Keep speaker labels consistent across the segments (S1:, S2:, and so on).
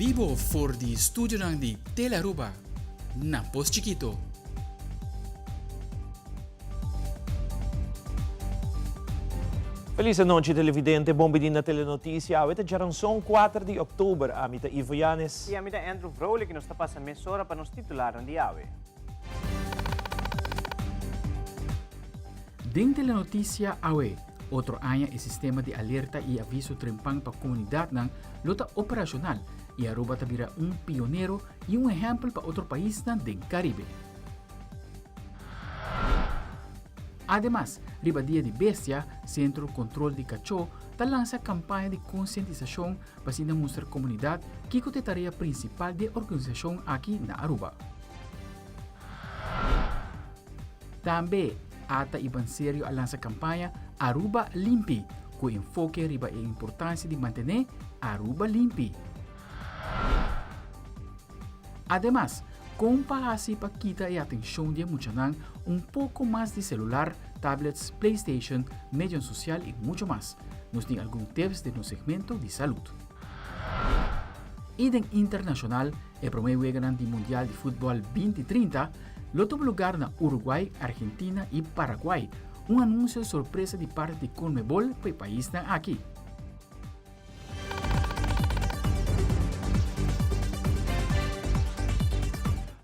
S1: Vivo for di studio ng di Telaruba. Napos Chiquito.
S2: Feliz noche televidente, bombardin na telenotícia. Ito jarang song 4 de Oktober. Amita Ivo Yanes.
S3: E amita Andrew Vroli que nos tapas a mesora para nos titularan de AWE.
S1: Din telenotícia AWE, outro año e sistema de alerta e aviso trempang para comunidade ng luta operacional e Aruba tabira pioneiro e exemplo para outro país ng din Caribe. Además, Ribadia de Bestia, Centro Control de Cacho, lança campanha de conscientização para se mostrar comunidade que é a tarefa principal da organização aqui na Aruba. Também, ata iban sério a lança campanha Aruba Limpi, com enfoque riba a importância de manter Aruba limpi. Además, compara-se para quitar a atenção de muitos pouco mais de celular, tablets, PlayStation, mídia social e muito mais. Nos tem alguns tips de no segmento de saúde. E den internacional, o primeiro grande mundial de futebol 2030, loto lugar na Uruguai, Argentina e Paraguai. Anúncio surpresa de parte de Conmebol para o país na aqui.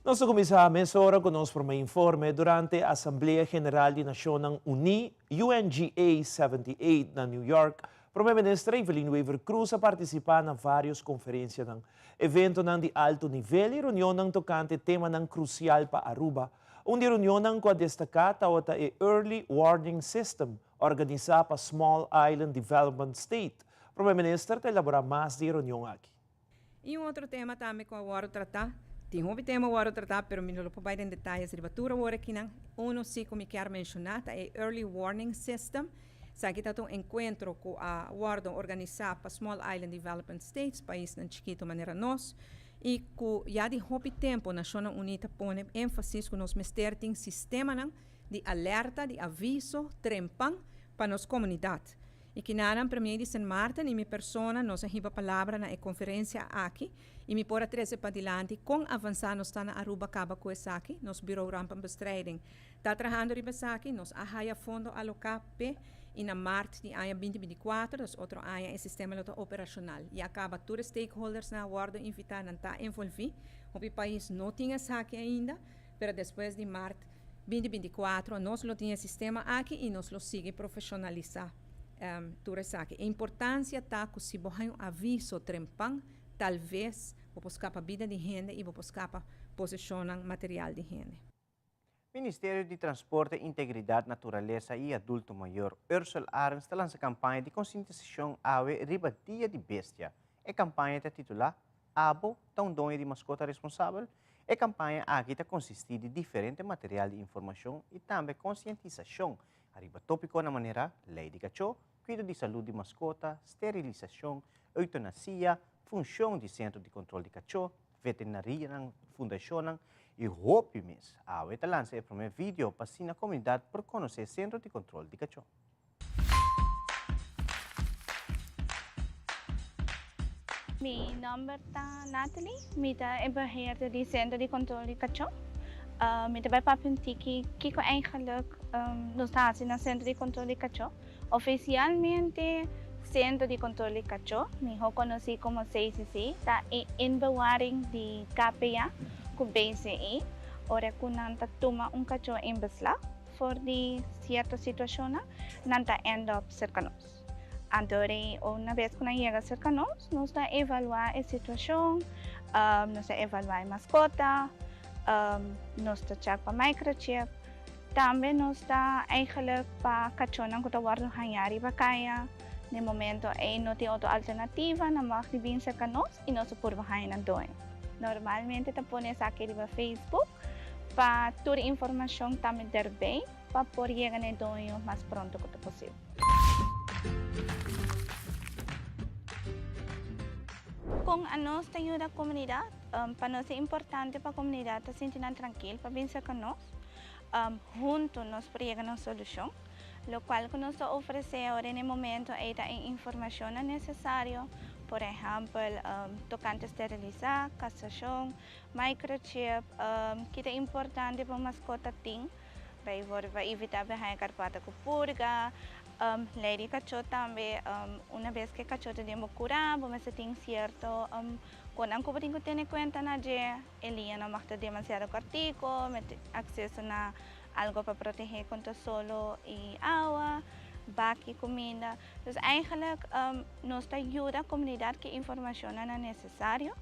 S2: Nós começamos a mesora com nosso primeiro informe durante a Assembleia General de Nações Unidas, UNGA 78, na New York. O Primeiro-Ministro Evelyn Weaver Cruz a participar na várias conferências ng evento de alto nível e reunião ng tocante tema crucial para Aruba. Reunião com a destacada o Early Warning System, organizada para Small Island Development State. O Primeiro-Ministro elabora mais de reunião aqui.
S4: E outro tema também com o tratar. Tem um tema o tratar, pero me não pode em detalhes de batura o aqui não. Sim como quero mencionar é Early Warning System. Sa kita tong encontro com a Wardon organizada para Small Island Development States, país na chiquito maneira nós. E com já de hobby tempo, a Nações Unidas põe ênfase com nos mester tem sistema de alerta, de aviso, trempang para nos comunidade. E que nada primeiro de San Martin e minha persona nos hiba palavra na conferência aqui e me pora 13 para dilante com avançar nos está na Aruba Caba com essa aqui, nos bureau rampa bestrijding. Tá trabajando riba aqui, nos ahaya fundo alocap e na Marte de ano 2024, dos outro ano é sistema operacional. E acaba todos os stakeholders na Wardon invitar a estar envolvidos. O país não tinha aqui ainda, mas depois de Marte 2024, nós não tinha sistema aqui e nós lo sigue profissionalizar. A importância está que se você aviso trempang, talvez vou escapar vida de gente e vou escapar posicionar material de gente.
S3: Ministério de Transporte, Integridade, Natureza e Adulto Maior, Ursula Arens, lança campanha de conscientização AWE Ribadia de Bestia. A campanha está titulada Abo, tão dono de mascota responsável. A campanha aqui está consistir de diferente material de informação e também conscientização. Arriba tópico na maneira lei de cachorro, cuidado de saúde de mascota, esterilização, eutanasia, função de centro de controle de cachorro, veterinária, fundação e roupimes. A UETA lança o primeiro vídeo para a comunidade por conhecer o centro de controle de cachorro.
S5: Meu nome é Natalie, eu ben beheerder die Centro de Controle de Cachorro. Met bij Papentiki, kiko eigenlijk nos staat in het Centro de Controle de Cachorro. Oficialmente, Centro de Controle de Cachorro, mejor conocido como CCC, está en bewaring de KPA, con BCE. Ahora que nanta toma cachorro en beslag, voor die cierta situación, nanta end up cercanos. Entonces, una vez que llega cercanos, nos da evaluar la situación, nos da evaluar la mascota, nos da check para microchip, también nos da eigenlijk para cachorro que worden hanyari para kaya. No momento no tem outra alternativa, não mag die bien cercanos y no se puede bajar en doing. Normalmente te pones aquí en Facebook para toda la información también daarbij, para poder llegar a doing lo más pronto que posible. Kung ano sa ayuda comunidad, para nos es importante para la comunidad se sentir tranquila, para bien cercanos, juntos nos llegar a una solución. Lo cual que nos ofrece ahora en el momento es la información necesaria por ejemplo, tocante esterilizar, castração, microchip, que é importante para mascota tem, para evitar a carpata com purga, leite cachorro também, uma vez que cachorro tem curar, vamos ter certo, quando a gente tem em conta na dia, ele não mata demasiado cortico, acesso a algo para proteger contra solo e água, baki comida. Dus eigenlijk nos ajuda a comunidade que informação é necessário.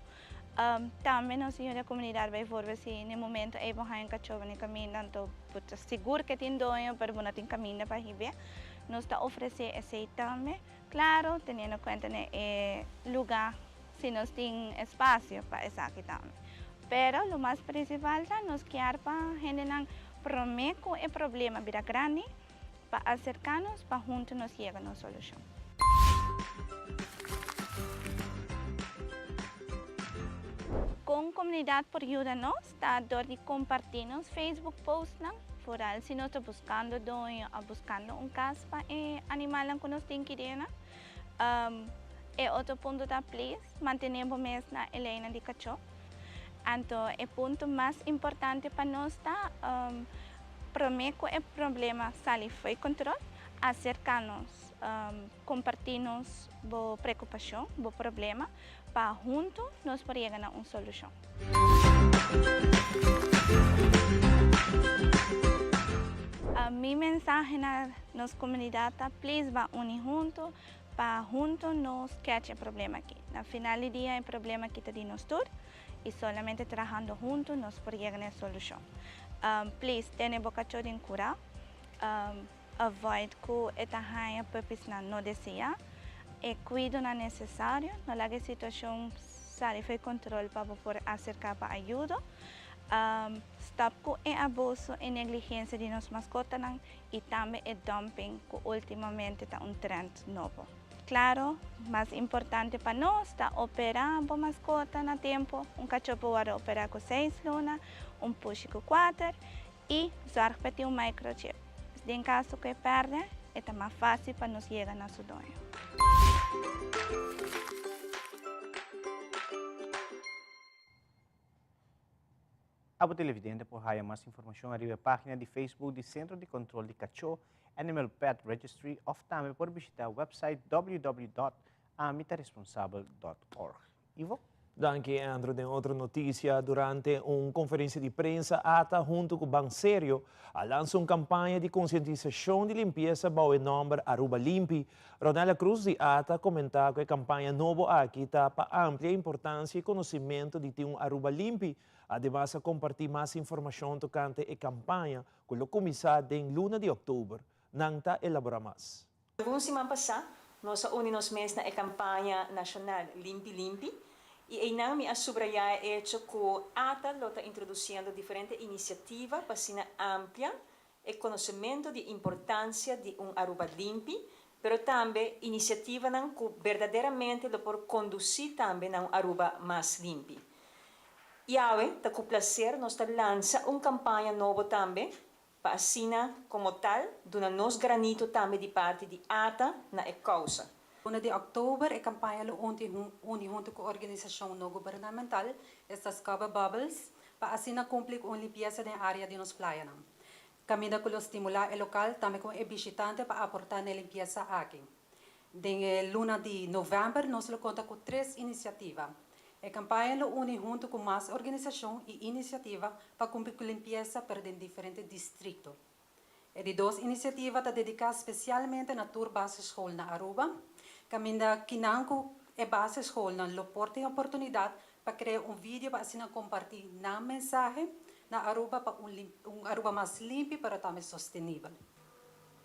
S5: Também nos ajuda a comunidade bijvoorbeeld se no momento é bom um cachorro no caminho, então seguro que tem dono para não ter caminho para ir. Nos oferecer esse também, claro, tendo em conta o lugar, se nós tem espaço para isso aqui também. Pero o mais principal é nos querer para gente não prometer que o problema vira grande, para acercarnos, para juntos nos llegar a una solución. Con comunidad por ayudarnos, está de compartirnos Facebook posts, foral si no está buscando dueño o buscando un caso para animal que nos tiene que ir. Otro punto da please, mantenemos mesna Elena de cachorro. Entonces, el punto más importante para nosotros está prometo el problema sale foi control, acercarnos, compartirnos la preocupación, el problema, para juntos nos poder llegar a una solución. Mi mensaje a la comunidad es please va unir juntos, para juntos nos catch el problema aquí. Al final del día el problema que tenemos todos y solamente trabajando juntos nos poder llegar a una solución. Please, tenha bocachorro em cura, avoid que esta raia purpose não deseja, e cuido na necessário, não lague situação sai foi controle para poder acercar para ajuda, stop com o abuso e negligência de nossas mascotas e também o dumping que ultimamente está trend novo. Claro, mais importante para nós está operar a mascota na tempo, cachorro pode operar com 6 lunas, push com 4 e zorg para ter microchip. Se em caso que perde, é mais fácil para nos chegar a seu dono.
S3: Abo televidente por haya mais informação arriba a página de Facebook do Centro de Controle de Cachorro Animal Pet Registry of também por visitar o website www.amitaresponsable.org. Ivo?
S2: Danke, Andrew. De outra notícia, durante uma conferência de prensa, ATA, junto com o Banco Sério, lançou uma campanha de conscientização de limpeza para o nome Aruba Limpi. Ronela Cruz, de ATA, comentou que a campanha nova aqui está para amplia importância e conhecimento de ter um Aruba Limpi. Ademais, a compartilhar mais informação tocante a campanha que o começar em luna de outubro. Não está elaborar mais.
S6: Algumas semanas passadas, nós unimos mês na campanha nacional Limpi Limpi. E aí nami a subrayar é que a ATA está introduzindo diferentes iniciativas para ser amplia o conhecimento da importância de Aruba limpi, mas também iniciativa que verdadeiramente por conduzir também a Aruba mais limpi. E agora, está com prazer, nós lança uma campanha nova também, para assim como tal, dando nos granito também de parte de ATA na causa.
S7: 1 de outubro, a campanha une junto com a organização não governamental, estas Cover Bubbles, para assim cumprir com a limpeza da área de nos praias. Caminho com estimular o local, também com o visitante para aportar na limpeza aqui. De luna de novembro, nós contamos com 3 iniciativas. A campanha une junto com mais organização e iniciativa para cumprir com a limpeza para diferentes distritos. E de 2 iniciativas está dedicada especialmente na tour base escola na Aruba. Caminda kinangko e base escola não loporte a oportunidade para criar vídeo para assim compartilhar na mensagem na Aruba para Aruba mais limpo para também sustentável.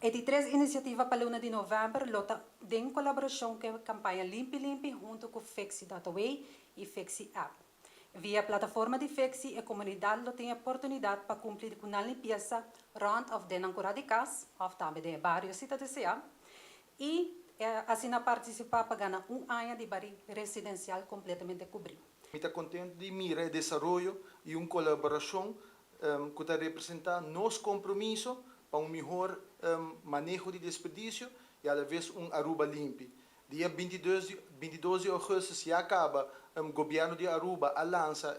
S7: E de 3 iniciativas para luna de novembro lota em colaboração com a campanha Limpi Limpi junto com Fexi Dataway e Fexi App. Via a plataforma de Fexi, a comunidade tem a oportunidade para cumprir com a limpeza round of den ancora de casa, ou também de vários cidades e assim participar para ganhar ano de barrio residencial completamente cobrido.
S8: Está contente de mirar o desenvolvimento e uma colaboração que está representando nosso compromisso para melhor manejo de desperdício e, à vez, Aruba limpo. Dia 22 de agosto se acaba o governo de Aruba lança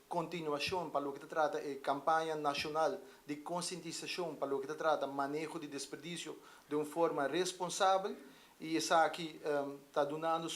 S8: continuação para o que trata a campanha nacional de conscientização para o que trata manejo de desperdício de uma forma responsável e essa aqui está donando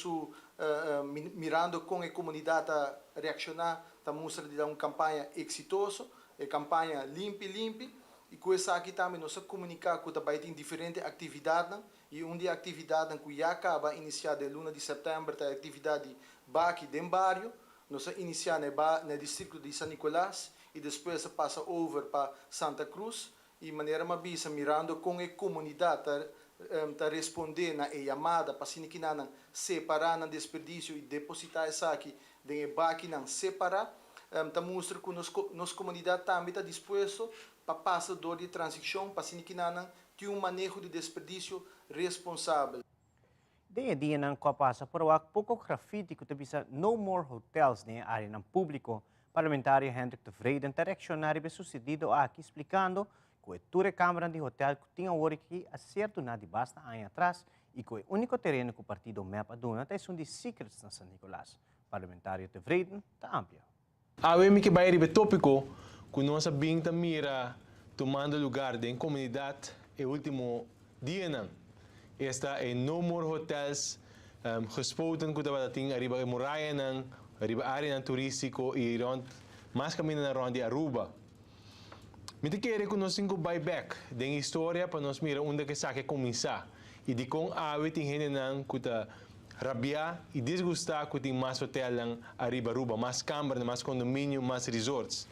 S8: mirando com a comunidade a reaccionar, está mostrando de uma campanha exitosa, a campanha limpe e com essa aqui também nós comunicar que também tem diferentes atividades e uma das atividades que já acaba iniciada em luna de setembro é a atividade aqui dentro do bairro. Nós iniciamos no distrito de San Nicolás e depois passa over para Santa Cruz e maneira mabisa mirando com a comunidade tá responder na chamada para que não separar o desperdício e depositar essa aqui de baki não separar tá mostra que nossa comunidade também está disposto para passar de transição para que não tem manejo de desperdício responsável.
S3: Dia ng kapasa pero pouco graffiti que bisa no more hotels na área ng público. Parlamentário Hendrik de Vreden está reaccionando ao sucedido aqui explicando que a tua câmara de hotel que tinha hora que acerto na de basta anos atrás e que o único terreno que o partido MEP aduna é um de secrets na San Nicolás. Parlamentário de Vreden está amplia.
S9: Awemi que vai ribe tópico que nossa binta mira tomando lugar em comunidade e último dia não. Esta é No More Hotels, gespoten que estava tem arriba muralha não, arriba área não turístico e mais caminho na ronda de Aruba. Me te quero que nós cinco buyback den história para nós mirar onde que saque começar e de com awe tem gente não que tá rabia e desgustar que tem mais hotel não arriba Aruba, mais câmara, mais condomínio, mais resorts.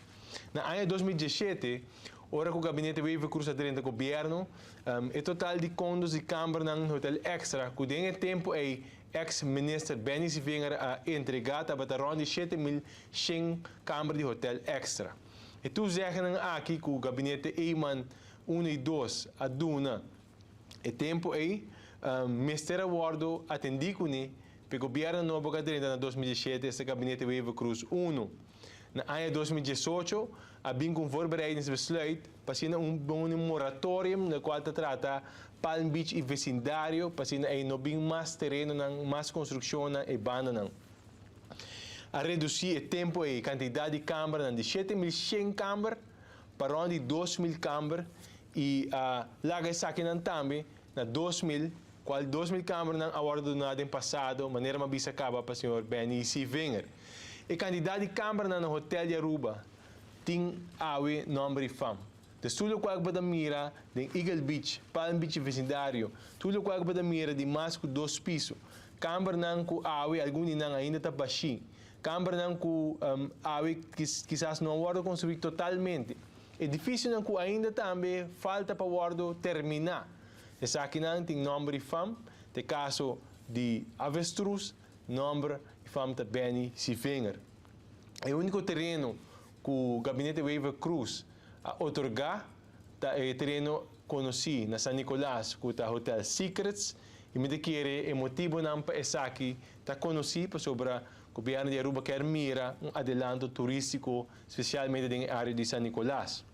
S9: Na ano 2017 ora que o gabinete veio cruzar dentro do governo, o total de condos e câmaras no hotel extra, que tem tempo é ex-minister Benny Sivinger a entregar a batalhão de 7.100 câmaras de hotel extra. E tu zeggen aqui que o gabinete Eiman 1 e 2 a duna, o tempo é Mr. Awardo atendi com ele, o governo novo que dentro de 2017 esse gabinete veio cruz 1. Na ano 2018, abing com voorbereidingsbesluit, pasina moratorium na qual trata Palm Beach e vecindário, pasina ay nobing mais terreno ng mais construção e banda ng. A reduzir o tempo e quantidade de câmara de 7.100 câmaras para onde 2.000 câmaras e lagay sa akin também na 2.000, qual 2.000 câmaras ng award donado em passado, maneira mabisa acaba para o senhor Benny Sivinger. E quantidade de câmara no hotel de Aruba tem awe nombre fam. De tudo que agba da mira de Eagle Beach, Palm Beach vecindário, tudo que agba da mira de mais que 2 pisos. Câmara não com awe algum não ainda está baixinho. Câmara não com awe quizás não guardo construir totalmente. É difícil não com ainda também falta para guardo terminar. Essa aqui não tem nombre fam, de caso de avestruz, nombre fam de Benny Sivinger. É o único terreno que o gabinete Waiver Cruz a otorgar é terreno conhecido na San Nicolás, que é o Hotel Secrets, e me quer o motivo não para essa aqui está conhecido sobre o governo de Aruba quer mira adelanto turístico, especialmente na área de San Nicolás.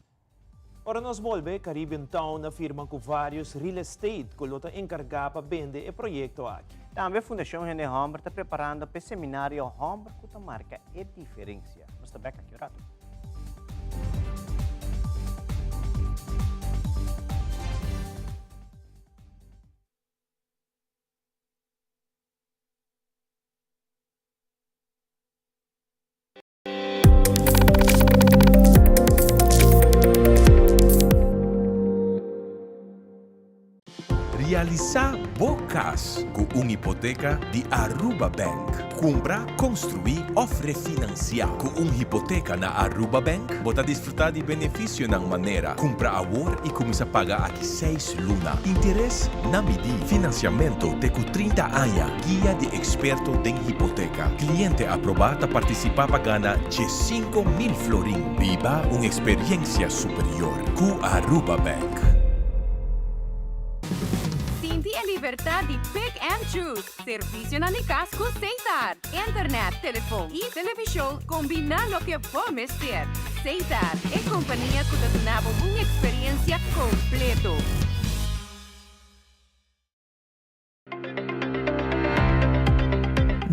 S2: Ora nós volve, Caribbean Town afirma que vários real estate que lota encargar para vender o projeto aqui.
S3: Também a Fundação René Hombre está preparando para o seminário Hombre que marca a diferença. Basta bem aqui, rato.
S10: Realizar bocas com uma hipoteca de Aruba Bank. Compra, construir ou refinanciar. Com uma hipoteca na Aruba Bank, você desfrutar de benefício na maneira. Compra agora e começa a pagar aqui 6 lunas. Interesse na medida. Financiamento de 30 anos. Guia de experto em hipoteca. Cliente aprovado participar para ganhar de 5.000 florin. Viva uma experiência superior com Aruba Bank.
S11: Libertad de pick and choose. Servicio na Nicasco Cesar. Internet, telefone e televisão combina lo que vamos ter. Cesar é companhia que te dá uma experiência completa.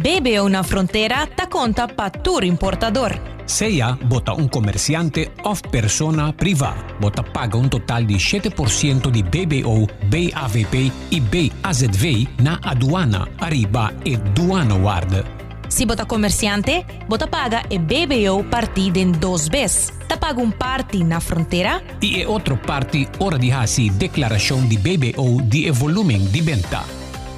S12: BBO na frontera ta conta pa tour importador.
S13: Seja bota um comerciante of persona privada. Bota paga um total de 7% de BBO, BAVP e BAZV na aduana, arriba e duana ward.
S12: Si bota comerciante, bota paga e BBO partida em 2 vezes. Ta paga parte na fronteira
S13: e outra parte ora de hasi declaração de BBO de volume de venta.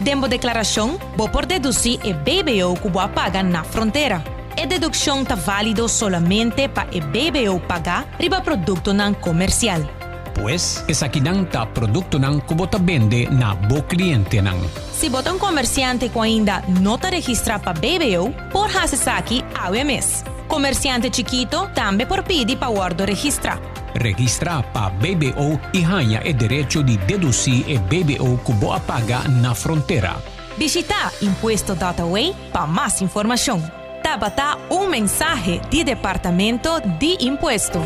S12: Dembo declaração, bo por deduzir e BBO que boa paga na fronteira. E dedução tá válido solamente para e BBO pagar riba produto nan comercial.
S13: Pues, esa kinang ta produto nan kubota vende na bo cliente nan.
S12: Si bota comerciante que ainda não está registrado para BBO, por hasesaki AWMS. Comerciante chiquito também por pedir para guardo registrar.
S13: Registra para BBO e ganha o direito de deduzir e BBO que boa paga na fronteira.
S12: Visita Impuesto Dataway para mais informação. Tabata mensagem de Departamento de Impuesto.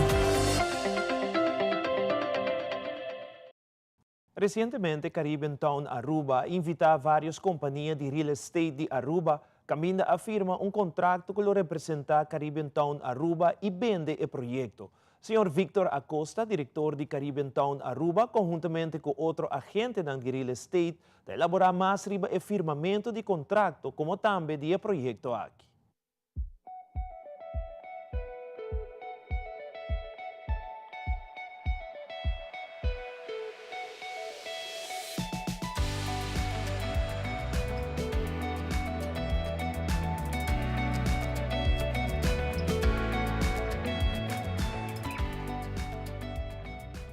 S2: Recientemente, Caribbean Town Aruba invita várias companhias de real estate de Aruba caminda a firma um contrato que representa Caribbean Town Aruba e vende o projeto. Sr. Victor Acosta, diretor de Caribbean Town Aruba, conjuntamente com outro agente de real estate, de elaborar mais riba o firmamento de contrato, como também de projeto aqui.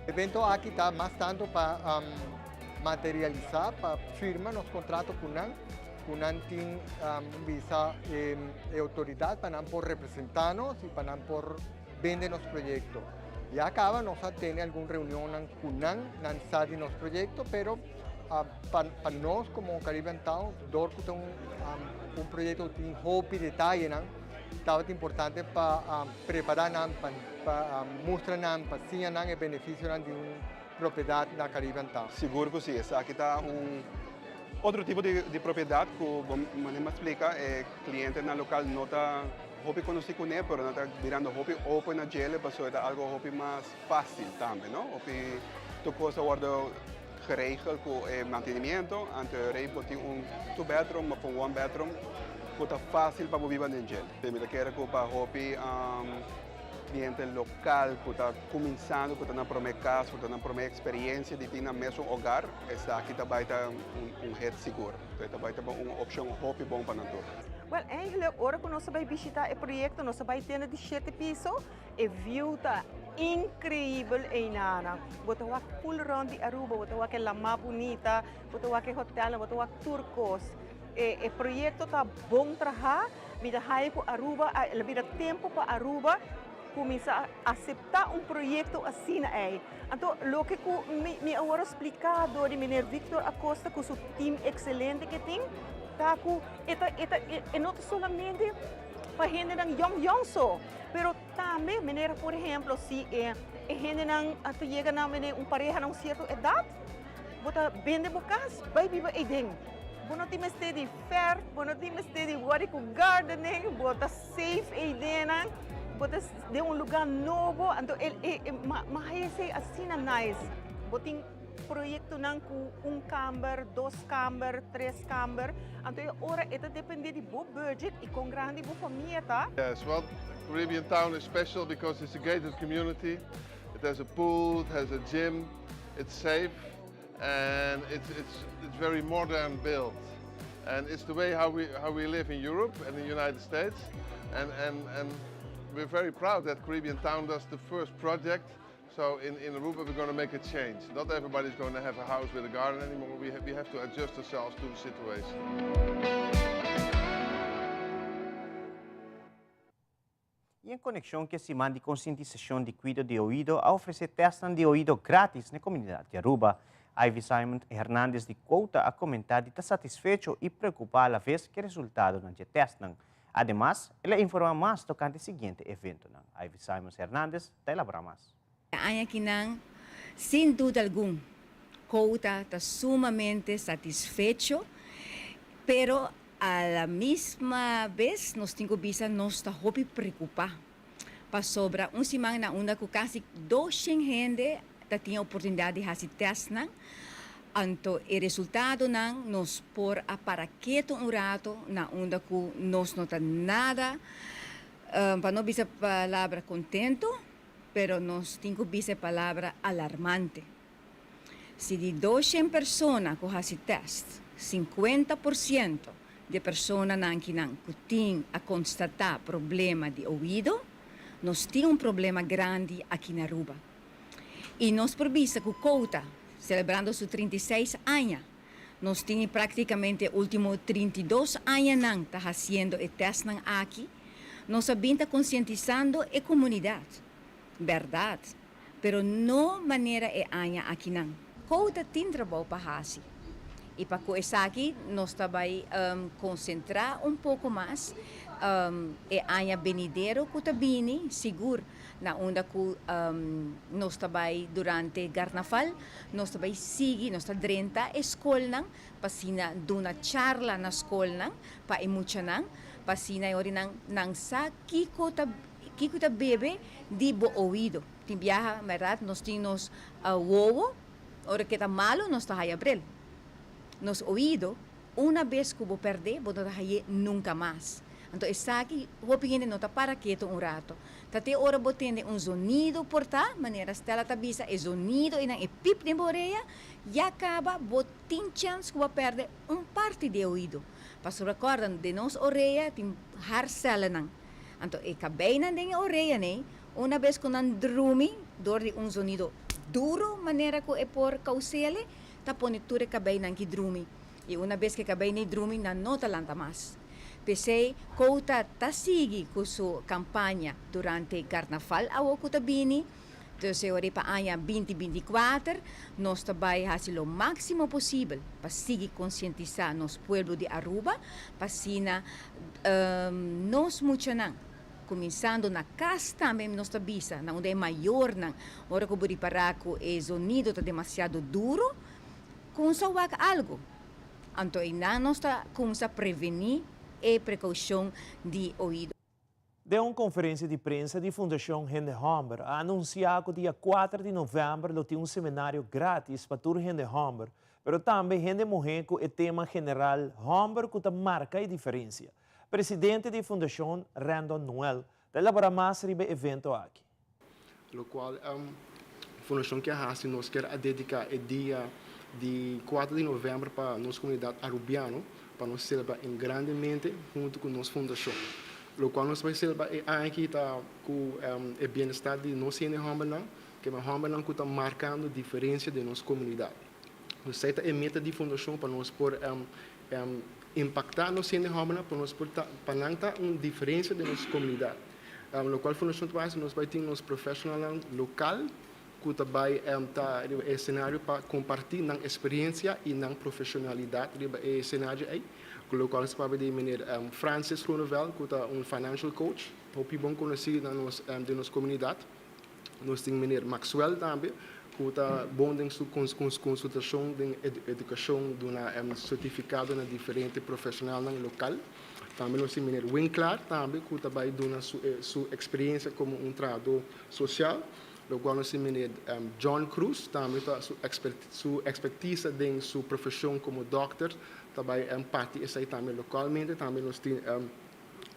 S14: O evento aqui está mais tanto para materializar, para firmar os contratos com nós tem visa e autoridade para nós por representar-nos e para nós por vender nos projetos. E acaba nós temos alguma reunião com nós, na sala de nosso projeto, pero para nós como Caribbean Town, que tem projeto que tem roupa e detalhe, estava importante para preparar para mostrar para ensinar o benefício de uma propriedade na Caribbean Town.
S15: Seguro que sim, aqui está outro tipo de propriedade que o explica, cliente na local não está hobby conhecido com ele, mas não está virando hobby open na gel, para algo hobby mais fácil também, não? Hobby, tu coisa guarda geregeld com mantenimento, anteriormente tem 2 bedroom, mas com 1 bedroom. Está fácil para viver em gel. Eu quero que para hobby cliente local que está começando, que está na primeira casa, que está na primeira experiência de ter no mesmo lugar, essa aqui também está rede seguro. Então vai ter uma opção hobby bom para nós.
S16: Well, eigenlijk, agora que nós vamos visitar o projeto, nós vamos ter de 7 pisos, e view está incrível em Nana. Você vai full round de Aruba, você vai aquela mapa bonita, você vai aquele hotel, você vai turcos. O projeto está bom trabalhar, me dá Aruba, me dá tempo para Aruba começar a aceitar projeto assim aí. Então, o que me agora explicado de Mr. Victor Acosta com seu time excelente que tem, tá com não somente para gente young só, pero também maneira, por exemplo, se gente não chega na pareja na certa idade, você vende bocas, vai viver aí dentro. Não tem mais de fair, não tem mais de worry com gardening, bota safe aí dentro, bota de lugar novo, então mas é assim nice. Bota projeto não com câmara, 2 câmaras, 3 câmaras, então ora isso depende de bom budget e com grande boa família, tá?
S17: Yes, well, Caribbean Town is special because it's a gated community. It has a pool, it has a gym, it's safe. And it's very modern built, and it's the way how we live in Europe and the United States, and we're very proud that Caribbean Town does the first project. So in Aruba we're going to make a change. Not everybody's going to have a house with a garden anymore. We have to adjust ourselves to the situation.
S3: E em conexão com esse man de conscientização de cuidado de ouvido, a oferecer testes de ouvido grátis na comunidade de Aruba. Ivy Simon Hernandez de Quota a comentar de estar satisfeito e preocupado a vez que o resultado do teste. Además, ela informa mais tocante o seguinte evento. Ivy Simon Hernandez está elaborando mais.
S18: Aqui, sem dúvida alguma, Quota está sumamente satisfeito, pero A la misma vez, nós temos bisa nós está hopi preocupar. Para sobra semana na onda com quase 200 gente que tinha oportunidade de fazer teste, então o resultado não nos por a paraqueto rato na onda com nós não está nada, para não bisa palavra contento, pero nós temos bisa palavra alarmante. Se de 200 pessoas que fazem teste, 50% de pessoas que têm a constatar problema de ouvido, nós temos problema grande aqui na Aruba. E nós, por vista que o Couta, celebrando seus 36 anos, nós temos praticamente os últimos 32 anos tá fazendo o teste aqui, nós estamos conscientizando a comunidade. Verdade. Pero não maneira anos aqui não. Couta tem trabalho para fazer. E para começar aqui, nós também concentrar pouco mais a benidero que também seguro na onda que nós também durante Carnaval nós também sigue nós drenta escola para sina duna charla na escola para emuchanan para sina ori nang sa kiko ta bebe di bo ouvido timbiaha merat nós temos wowo ora que tá malo nós tá abril nos ouvido uma vez que vou perder vou não nunca mais. Então, essa aqui, vou pedir nota para quieto rato. Tate ora botende sonido por tá, maneira stella tabisa, e sonido e nang epip de boreia, e acaba botin chance que vou perder parte de ouvido. Passo recordam de nos oreia, tem harcela nang. Então, e cabei na den oreia, né? Uma vez que nan drumi, dor de sonido duro, maneira que é por causele, taponiture cabei nang ki drumi. E uma vez que cabei na drumi, na nota lanta mais. Pensei, Couta tasigi com sua campanha durante Carnaval ao Cotabini. Então, ori pa anya 2024, nós também fazemos o máximo possível para seguir conscientizar nosso povo de Aruba, para sina nós muchanan. Começando na casa também nós tabisa, na onde é maior nang, ora que buri para que o sonido está demasiado duro, com sawak algo. Então, nós está começar a prevenir e precaução de ouvido.
S2: De uma conferência de prensa de Fundação Hende Humber, anunciou que dia 4 de novembro tem um seminário grátis para toda Hende Humber, mas também Hende morrer com o tema general Humber que marca a diferença. Presidente da Fundação, Randon Noel, elabora mais sobre o evento aqui.
S19: O qual a Fundação que nós quer dedicar o dia de 4 de novembro para a nossa comunidade arubiana, para nós celebrar grandemente junto com a nossa fundação. O qual nós vamos celebrar aqui com o bem-estar de nós em Humberland, que é Humberland que está marcando a diferença de nossa comunidade. Nós temos a meta de fundação para nós por impactar nós em Humberland, para nós para não ter uma diferença de nossa comunidade. O qual a fundação nós vai ter nosso profissional local que também é cenário para compartilhar na experiência e na profissionalidade é cenário aí, com o qual se pode dizer Francis Groenevel, que é financial coach, muito bom conhecido de nossa comunidade. Nós temos o Maxwell também, que é bom em sua consultação de educação de um certificado na diferente profissional local. Também nós temos o Winkler também, que também dá sua experiência como trabalhador social. O qual nós temos John Cruz, também sua expertise em sua profissão como doctor, também parte essa também localmente. Também nós temos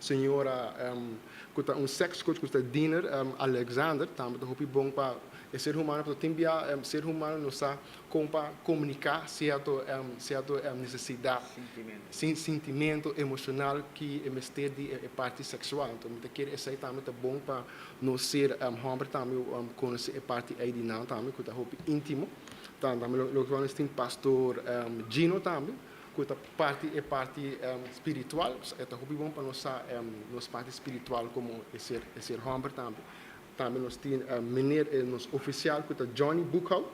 S19: senhora que é sex coach, que é Dinner Alexander, também é muito bom para o ser humano, porque o ser humano não sabe como comunicar certa necessidade, sentimento emocional que é mistério de parte sexual. Então, isso também é bom para nós ser homem também conhecer a parte aí de nós também, que é muito íntimo. Também nós temos pastor Gino também, que é parte espiritual, é muito bom para nós parte espiritual como ser homem também. Também nós temos nosso oficial, que é Johnny Buchhout,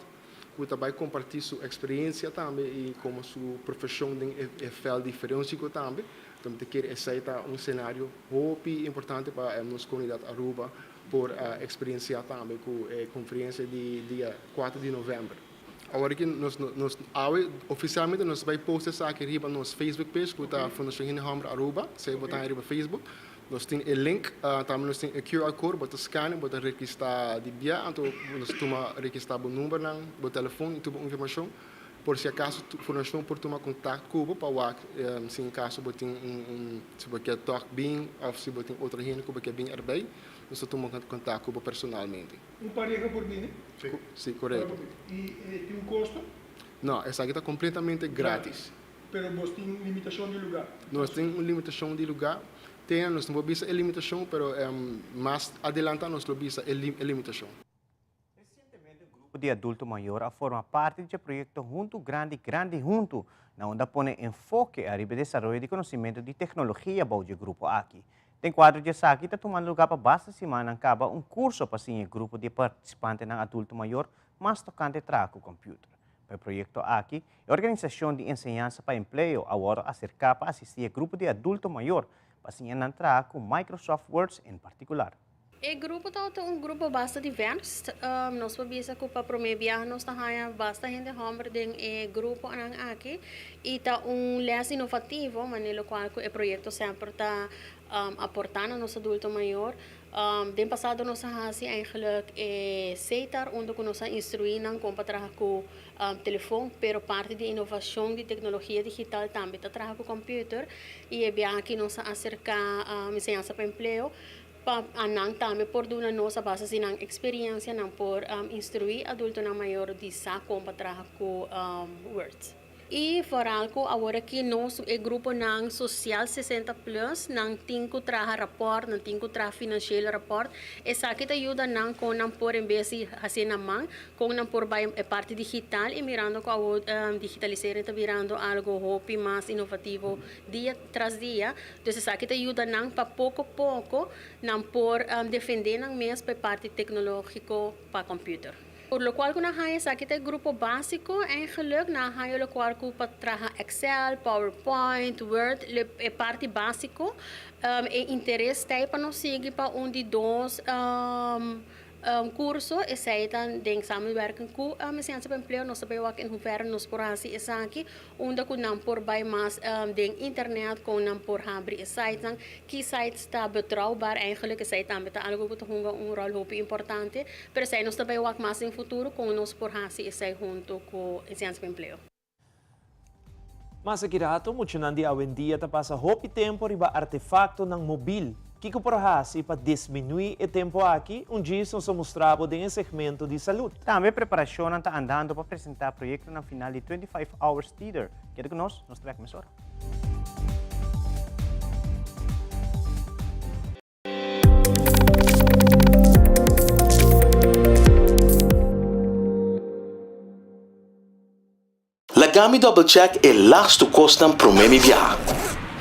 S19: que também compartilha sua experiência também e como sua profissão em fel diferente também. Então, esse é cenário muito importante para a nossa comunidade Aruba por experienciar também com a conferência de dia 4 de novembro. Agora que oficialmente nós vai postar aqui riba nos Facebook page, que a Fundação Hene Hammer Aruba, você botar riba Facebook. Nós temos o link, também nós temos o QR Code, bota scan, bota registrar de via, então nós toma registrar o número, o telefone, e toda a informação. Por se acaso a Fundação por tomar contato com o para se em caso você se você quer tocar bem, ou se você tem outra gente que quer bem erbei, nós tomamos contato com o personalmente.
S20: Pareja por mim?
S19: Sim, correto.
S20: E tem custo?
S19: Não, essa aqui está completamente grátis.
S20: Mas você tem limitação de lugar?
S19: Nós temos uma limitação de lugar. Nós não vamos a limitação, mas mais adelante nós vamos a limitação.
S3: O grupo de adulto maior forma parte do projeto Junto Grande Junto, onde põe enfoque a desenvolvimento de conhecimento de tecnologia para o grupo aqui. Tem quadro de aqui está tomando lugar para basta semana acaba curso para o grupo de participantes na adulto maior, mas tocante trago o computer. Para o projeto aqui, a organização de ensinança para emprego agora acerca para assistir o grupo de adulto maior, para se entrar com Microsoft Word em particular.
S21: O grupo é grupo bastante diverso. Nós podemos para promover nós basta gente homem do grupo aqui e tá les inovativo, maneira qual o projeto sempre está aportando nosso adulto maior. Den passado nós fazemos eigenlijk CETAR, onde nós instruímos como trabalhar com telefone, pero parte de inovação de tecnologia digital também está trabalhando com computer e é bem aqui nós acerca ensinança para emprego. Anang também por duna nossa base de experiência não por instruir adulto na maior de como trabalhar com Word. E for algo agora que nós o grupo ng social 60 plus nang tinko traha rapport nang tinko traha financial rapport esa kita ajuda nang com nang por embesi hasin namang com nang por by parte digital e mirando com a digitalizar está virando algo hopi mais inovativo dia tras dia então esa kita ajuda nang pa pouco nang por defender nang mes pa parte tecnológico pa computer. Por lo cual, na haya sa kita grupo básico, eigenlijk na haya lo cual ko patraha Excel, PowerPoint, Word, é parte básico, interesse tayo pa no sige pa undi dos curso, essa é den samenwerking com a ciência para emprego, nós sabemos que em hoeverre nós por assim essa aqui, onde com não por by mais den internet com não por abrir site, que site está betrouwbaar eigenlijk, essa também está algo que tem rol muito importante, pero sei nós também o mais em futuro com nós por assim essa junto com a ciência para emprego.
S2: Mas aqui rato, muito nandi awen dia ta passa hopi tempo riba artefacto ng mobil. Kiko porahasi para diminuir o tempo aqui, dia nós mostramos em segmento de saúde.
S3: Também preparação está andando para apresentar o projeto na final de 25 Hours Theater. Quer conosco? Nós traemos hora.
S22: Lagami Double Check é lasto costam promemi via.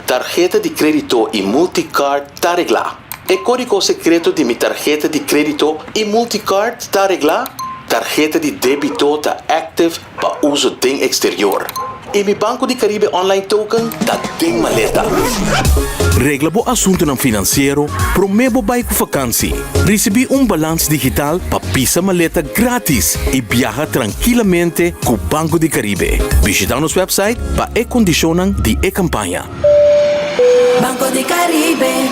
S22: Tarjeta de crédito e multicard está arreglada. E código secreto de minha tarjeta de crédito e multicard está arreglada. Tarjeta de débito está active para uso em exterior. E meu Banco de Caribe Online Token está em maleta. Regla bo assunto ng financeiro, promebo bay ko vakansie. Recebi balance digital pa pisa maleta gratis e viaja tranquilamente com Banco de Caribe. Visita nosso website pa e-condicionan di e-campanya.
S23: Banco de Caribe.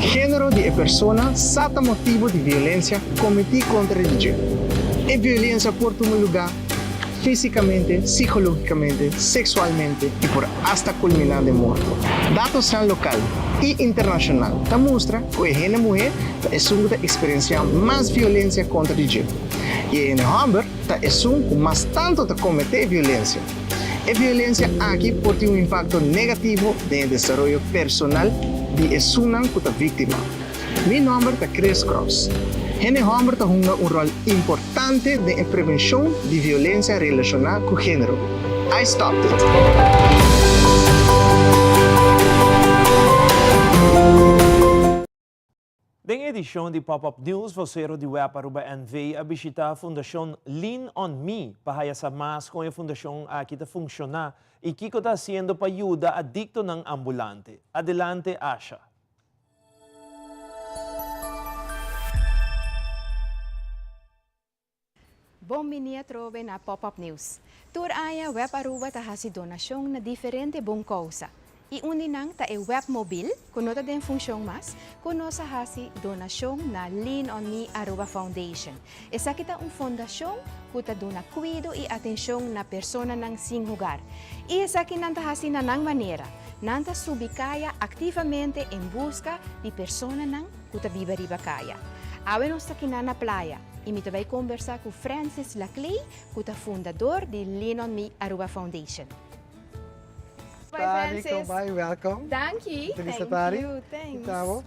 S24: Género de persona sata motivo de violência cometido contra a gente. É violência por todo lugar, fisicamente, psicologicamente, sexualmente e por hasta culminar de morte. Dados local e internacional mostram que a mulher está experienciando mais violência contra a gente. E em Hamburg está mais tanto de cometer violência. A violência aqui pode ter impacto negativo no desenvolvimento personal de a vítima. Meu nome é Chris Cross. Em Hamburg tem rol importante na prevenção de violência relacionada com gênero. I stopped it.
S2: Na edição de Pop-Up News, você de web aruba NV a visitar a Fundação Lean on Me para saber mais como a Fundação aqui está funcionar e o que está fazendo para ajudar adicto ng ambulante. Adelante, Asha.
S1: Bom dia trove na Pop-Up News. Tur aya web Aruba tahasi donasyon na diferente bong causa. Iuninang ta e web mobil, kuno ta den funksyon mas, kuno sa hasi donasyon na Lean on Me Aruba Foundation. Isa kita fondasyon kuta dona cuido i atensyon na persona ng singhugar. Isa kinantahasi na ng manera, nanta subikaya aktivamente en busca di persona ng kuta biba kaya. Awen sa kinana playa, imito vai conversar com Francis Laclay, kuta fundador de Lean on Me Aruba Foundation.
S24: Tari, bye, welcome.
S1: Thank you.
S24: Feliz
S1: Thank
S24: tarde.
S1: you. Thanks.
S24: Estamos.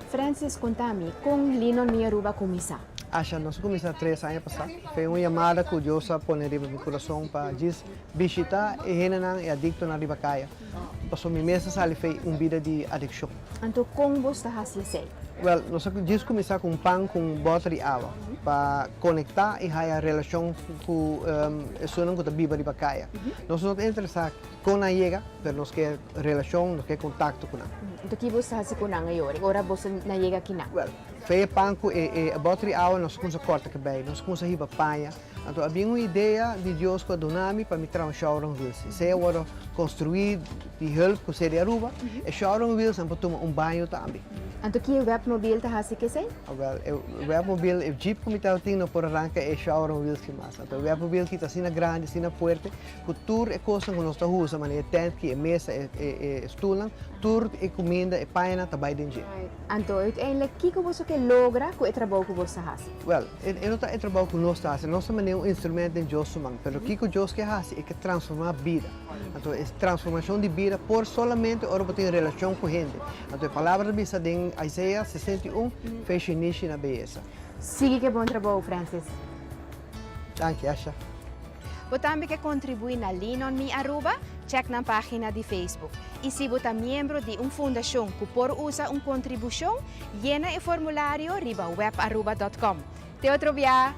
S1: Francis, contame, com Lean on Me Aruba começar?
S24: Acha, nós começamos 3 anos passados. Foi uma chamada que Deus pôs no meu coração para dizer, visitar e renan e adicto na ribacaia. Passou minha mesa sali fez vida de adicção.
S1: Então, como você está fazendo?
S24: Well, nós diz começar com pão com bota de água para conectar e a relação com pessoas que vivem na ribacaia. Nós não interessamos com a chega, mas nós quer relação, nós quer contato com ela.
S1: Então, o que você está fazendo agora? Agora você não chega aqui não?
S24: Well, fez pão e bota de água, nós começamos a cortar que bem, nós começamos a riba panha. Então, havia uma ideia de Deus para donar-me para me trazer um showroom wheels. Se eu agora construir de help com a Aruba, e showroom wheels para tomar banho também.
S1: Então, que o webmobil está fazendo que sei?
S24: O webmobil, o jeep que me está tendo por arranca é showroom wheels que mais. Então, o webmobil que está sendo grande, sendo forte, que tudo é coisa que nós estamos usando, mas é tent, que é mesa, é estulan, tudo é comida, é paina, está bem dentro.
S1: Então, uiteindelijk, o que você quer lograr com o trabalho que você faz?
S24: Well, eu não estou trabalhando com nós, nós somos um instrumento de Deus, mas o que Deus quer fazer é que transformar a vida. Então, é transformação de vida por solamente ora ter relação com a gente. Então, a palavra de Bisa em Isaías 61, fez início na beleza.
S1: Siga que bom trabalho, Francis.
S24: Danke, Asha.
S1: Você também quer contribuir na Lean on Me Aruba? Check na página de Facebook. E se você é membro de uma fundação que por usa uma contribuição, llena o formulário riba webaruba.com. Te outro dia.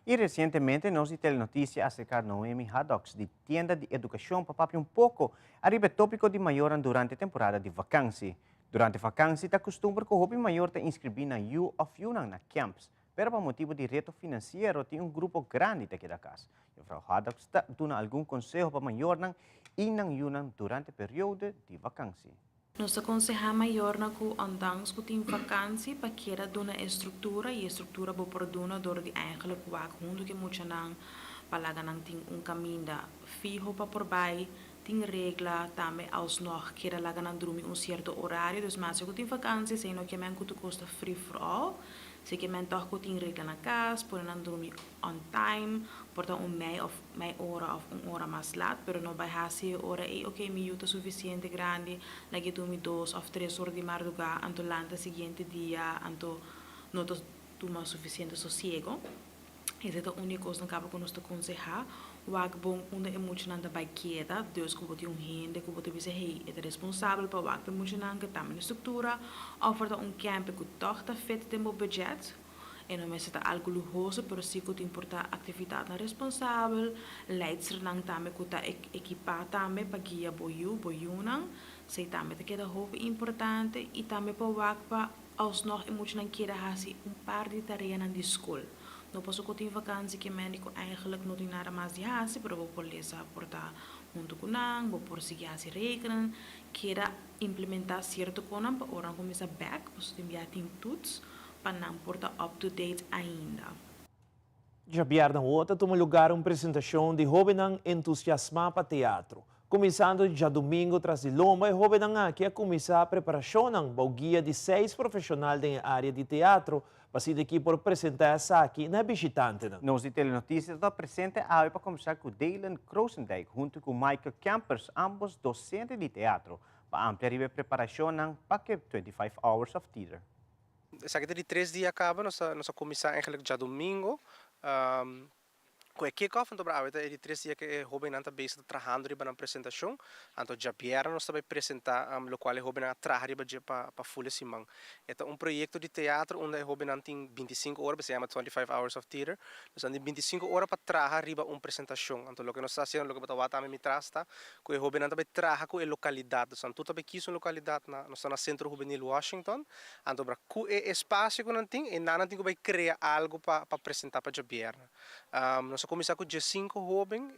S3: Y recientemente nos dio noticia acerca de Noemi Haddox, de tienda de educación para papi un poco, arriba el tópico de mayoran durante temporada de vakantie. Durante vakantie, ta costumbre que hobby mayor te inscribir na U of Yunnan na camps, pero por motivo de reto financiero, tiene un grupo grande de queda casa. Y Frau Haddox ta dona algún consejo para mayoran y nan Yunnan durante periodo de vakantie.
S4: Nós aconselhamos maior na que ondanks que tem vakantie para que era dona estrutura e estrutura bo por dona door die eigenlijk wak hundu que mucha nang palaga nang ting caminho fijo para por bai ting regla também alsnog que era laga nang dormir certo horário dus mas que tem vakantie sei no que men que custa free for all sei que men toch que tem regla na casa por nang dormir on time porta mei hora of hora mais laat pero no vai hasi hora e ok mi yuta suficiente grande lagi tu mi 2 of 3 horas de madrugada anto lanta seguinte dia anto no tu mais suficiente sossego esse é a única coisa que eu gosto de aconselhar o bom quando é muito nada vai quieta Deus que bote gente que bote dizer hey é responsável para o que muito nada que tá na estrutura oferta camp que toch tá fit tem o budget e não é algo luxuoso, pero sim que importa atividade responsável, leider nang também que tá equipar também para guia boiunang, sei também que é muito importante e também para wakpa alsnog e muito nang queira hasi par de tarefas na escola. Não posso que tem vakantie que médico eigenlijk não tem nada mais de hasi, pero vou por lesa portar junto com nang, vou por seguir hasi rekenen, queira implementar certo conan para orang começar back, posso enviar tem tudo. Para não portar up-to-date ainda.
S2: Já vieram outra toma lugar uma apresentação de jovem entusiasmado para teatro. Começando já domingo, tras de lomba, e jovem aqui a começar a preparação do guia de 6 profissionais da área de teatro, para ser aqui por apresentar essa aqui na visitante.
S3: Nos de Telenotícias está presente para conversar com Dylan Kroosendijk, junto com Michael Campers, ambos docentes de teatro, para ampliar a preparação para 25 hours of theater.
S5: Essa aqui de 3 dias acaba, nós começamos eigenlijk já domingo, Com o kick-off, então, bravo, é de 3 dias que é Robin está bem trabalhando riba na apresentação, então já vieram nós também apresentar o qual é Robin trabalha riba para folha simang. Então projeto de teatro onde Robin tem 25 horas, se chama 25 hours of theater, então tem 25 horas para trabalhar riba apresentação. Então o que nós fazemos, o que nós também me trasta, que Robin também trabalha com a localidade, então tu também quis uma localidade nós estamos no centro juvenil Washington, então para com o espaço que não tem, e nada tem que vai criar algo para apresentar para Javier. Nós começamos com 5 jovens,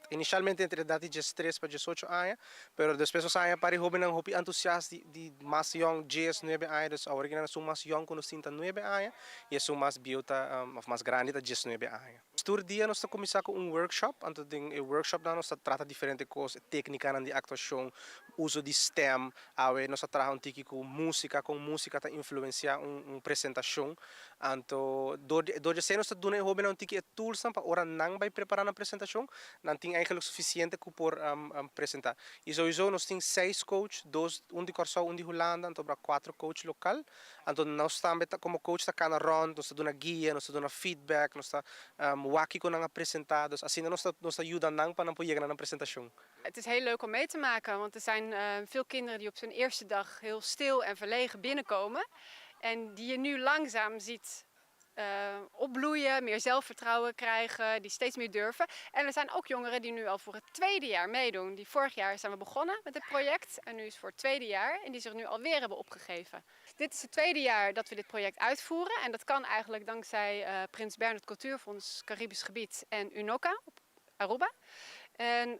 S5: inicialmente entre idade de 3 para 18 anos, mas depois nós saímos para jovens que entusiastas de mais young, 10, 9 anos, agora que nós somos mais young, quando nós 9 anos, e somos mais biota, mais grande, de 19 anos. Todo dia nós começamos com workshop, então o workshop nós trata diferentes coisas, técnica de atuação, uso de STEM, nós trabalhamos com música está influenciar uma apresentação, então do de nós damos jovens um tique tools para ora não vai preparar a apresentação, não tem eigenlijk suficiente por apresentar. E sowieso nós temos 6 coaches, um de Corsau, um de Holanda, então 4 coaches local. Então nós também como coach está na rond, nós damos guia, nós damos feedback, nós waki com ang apresentados. Assim nós ajudamos para não na apresentação.
S6: Het is heel leuk om mee te maken, want er zijn veel kinderen die op zo'n eerste dag heel stil en verlegen binnenkomen en die je nu langzaam ziet opbloeien, meer zelfvertrouwen krijgen, die steeds meer durven. En er zijn ook jongeren die nu al voor het tweede jaar meedoen. Die vorig jaar zijn we begonnen met het project en nu is het voor het tweede jaar en die zich nu alweer hebben opgegeven. Dit is het tweede jaar dat we dit project uitvoeren en dat kan eigenlijk dankzij Prins Bernhard Cultuurfonds Caribisch Gebied en UNOCA op Aruba. En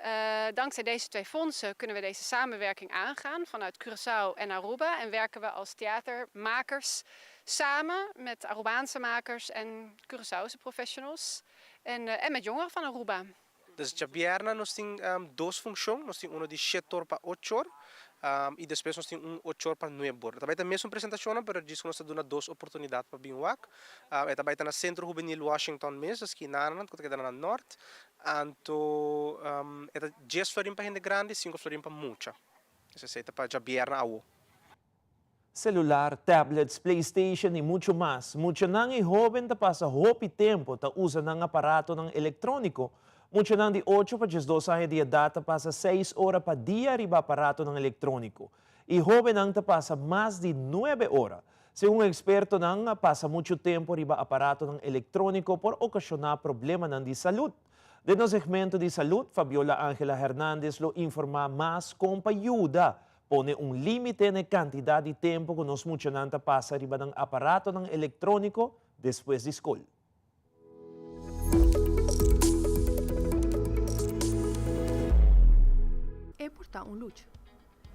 S6: dankzij deze 2 fondsen kunnen we deze samenwerking aangaan vanuit Curaçao en Aruba en werken we als theatermakers samen met Arubaanse makers en Curaçaose professionals en met jongeren van Aruba.
S5: Dus Javier nós temos 2 funções, nós temos uma de 7 para 8 e depois nós temos 8 para 9 Também tem a mesma apresentação, mas diz que nós temos 2 oportunidades para binwak. Também está no Centro Juvenil Washington mesmo, aqui na que está no norte. Então, é 10 florim para gente grande, 5 florim para muita. Isso é para Javier na AU.
S2: Celular, tablets, PlayStation e muito mais. Mucho nang e jovem ta passa hopi tempo ta usa ng aparato ng elektroniko. Mucho nang de 8 para 12 anos de idade passa 6 horas para dia riba aparato ng elektroniko. E jovem nang ta passa mais de 9 horas. Segundo um experto nang passa muito tempo riba aparato ng elektroniko por ocasionar problema ng de saúde. De no segmento de saúde, Fabiola Ángela Hernández lo informa mais com ayuda. Pone um limite na quantidade de tempo que nós muitos passa riba ng aparato ng elektroniko depois de escola.
S7: É portar luto.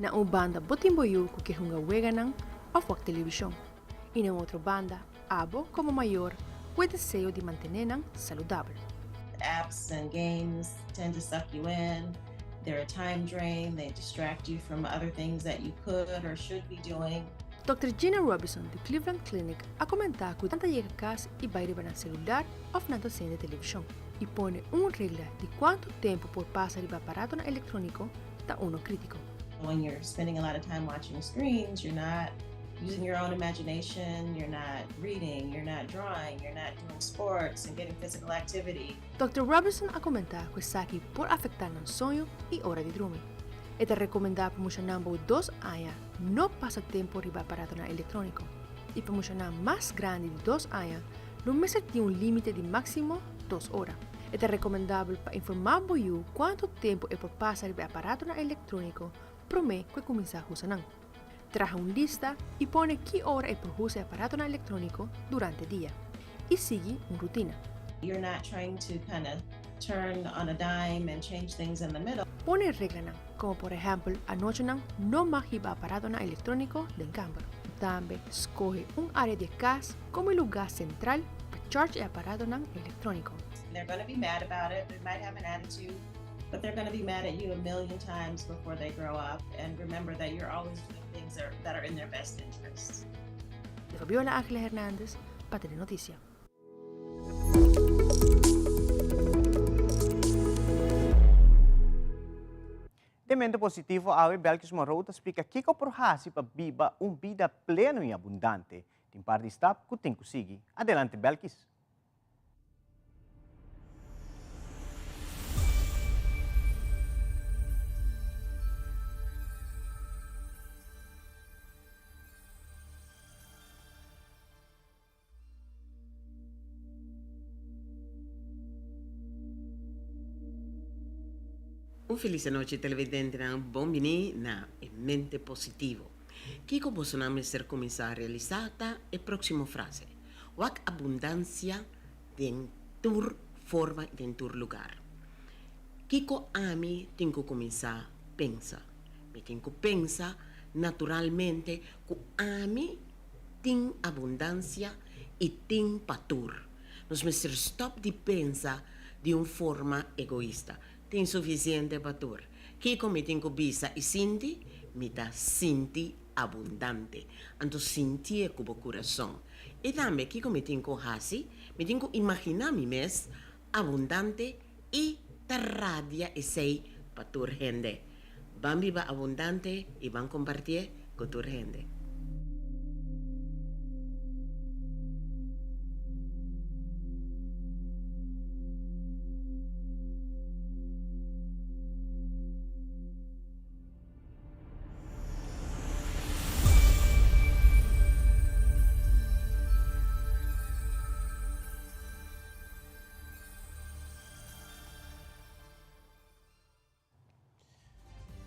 S7: Na uma banda botimboiu que hunga wega nang of wak televisão. E na outra banda, abo como maior, o desejo de manter nang saudável.
S8: Apps and games tend to suck you in. They're a time drain. They distract you from other things that you could or should be doing.
S7: Dr. Gina Robinson de Cleveland Clinic a comentar que tanta llega a casa e vai riba na celular ou na docena de televisão e põe uma regra de quanto tempo por passar riba aparato na eletrônico da uno crítico.
S8: When you're spending a lot of time watching screens, you're not using your own imagination, you're not reading, you're not drawing, you're not doing sports and getting physical activity.
S7: Dr. Robinson a comentar que isso aqui por afetar no sonho e hora de dormir. É de recomendar para muitos 2 anos não passa tempo riba aparato na eletrônico. E para muitos mais grande de 2 anos, no mês tem um limite de máximo 2 horas. É de recomendável para informar você quanto tempo é por passar riba aparato na eletrônico, promete que começar a usar. Traga uma lista e põe que hora é por usar aparato na eletrônico durante o dia. E siga uma rotina.
S8: You're not trying to kind of turn on a dime and change things in the middle.
S7: Põe regras, como por exemplo, a noite não maquiba aparato na eletrônico del campo. Também escolhe área de casa como lugar central para charge aparato na eletrônico.
S8: They're going to be mad about it. They might have an attitude, but they're going to be mad at you a million times before they grow up. And remember that you're always doing things that are in their best interests.
S7: De Fabiola Ángela Hernández, para Telenoticia.
S3: De mente positivo, Awe Belkis Morota explica que o processo para viver vida pleno e abundante. Tem par de stop que tem que seguir. Adelante, Belkis.
S9: felice noche televidente ng Bombini na mente positivo. Kiko Bolsonaro ser comisario realizata e prossimo frase. Wak abundancia den tur forma den tur lugar. Kiko ami tinko comienza pensa. Mi tinko pensa naturalmente ku ami ting abundancia e ting patur. Nos meser stop di pensa di un forma egoista. Tin sufficiente patur. Kiko mi tinko bisa e sinti, mi da sinti abundante. Anto sinti e kubo corazon. E dame Kiko mi tinko hasi, mi tinko imagina mi mes abundante e tarradia e sei patur gente. Bambi ba abundante e van compartir con tu gente.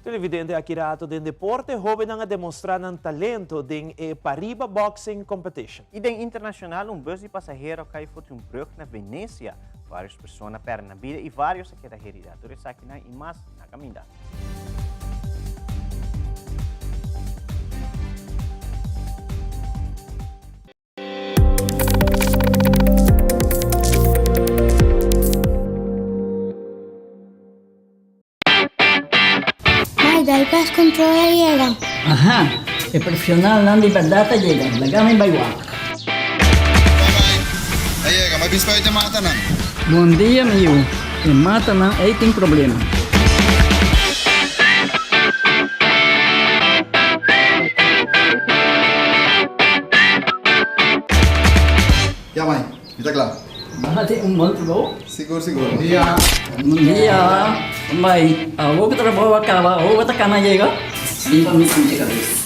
S2: Televidente Akirato din deporte, joven ang demonstrar ng talento din Pariba Boxing Competition.
S3: E den internacional, bus de passageiro cai foi um brug na Venecia. Várias pessoas perderam na vida e vários aqui da herida. Tudo isso aqui na imas na caminhada.
S10: Dal pes controla llega.
S11: Ajá, el profesional não de verdade llega. Lagame baywak.
S13: Llega, mas bispo te mata não.
S11: Bom dia, meu. E mata não, aí tem problema.
S13: Ya, mãe, está claro.
S11: Bahati monte bom?
S13: Seguro, seguro.
S11: Bom dia. Bom dia. Baik, aku kita bawa kalah, aku kata kana llega. Ini kami sini kali.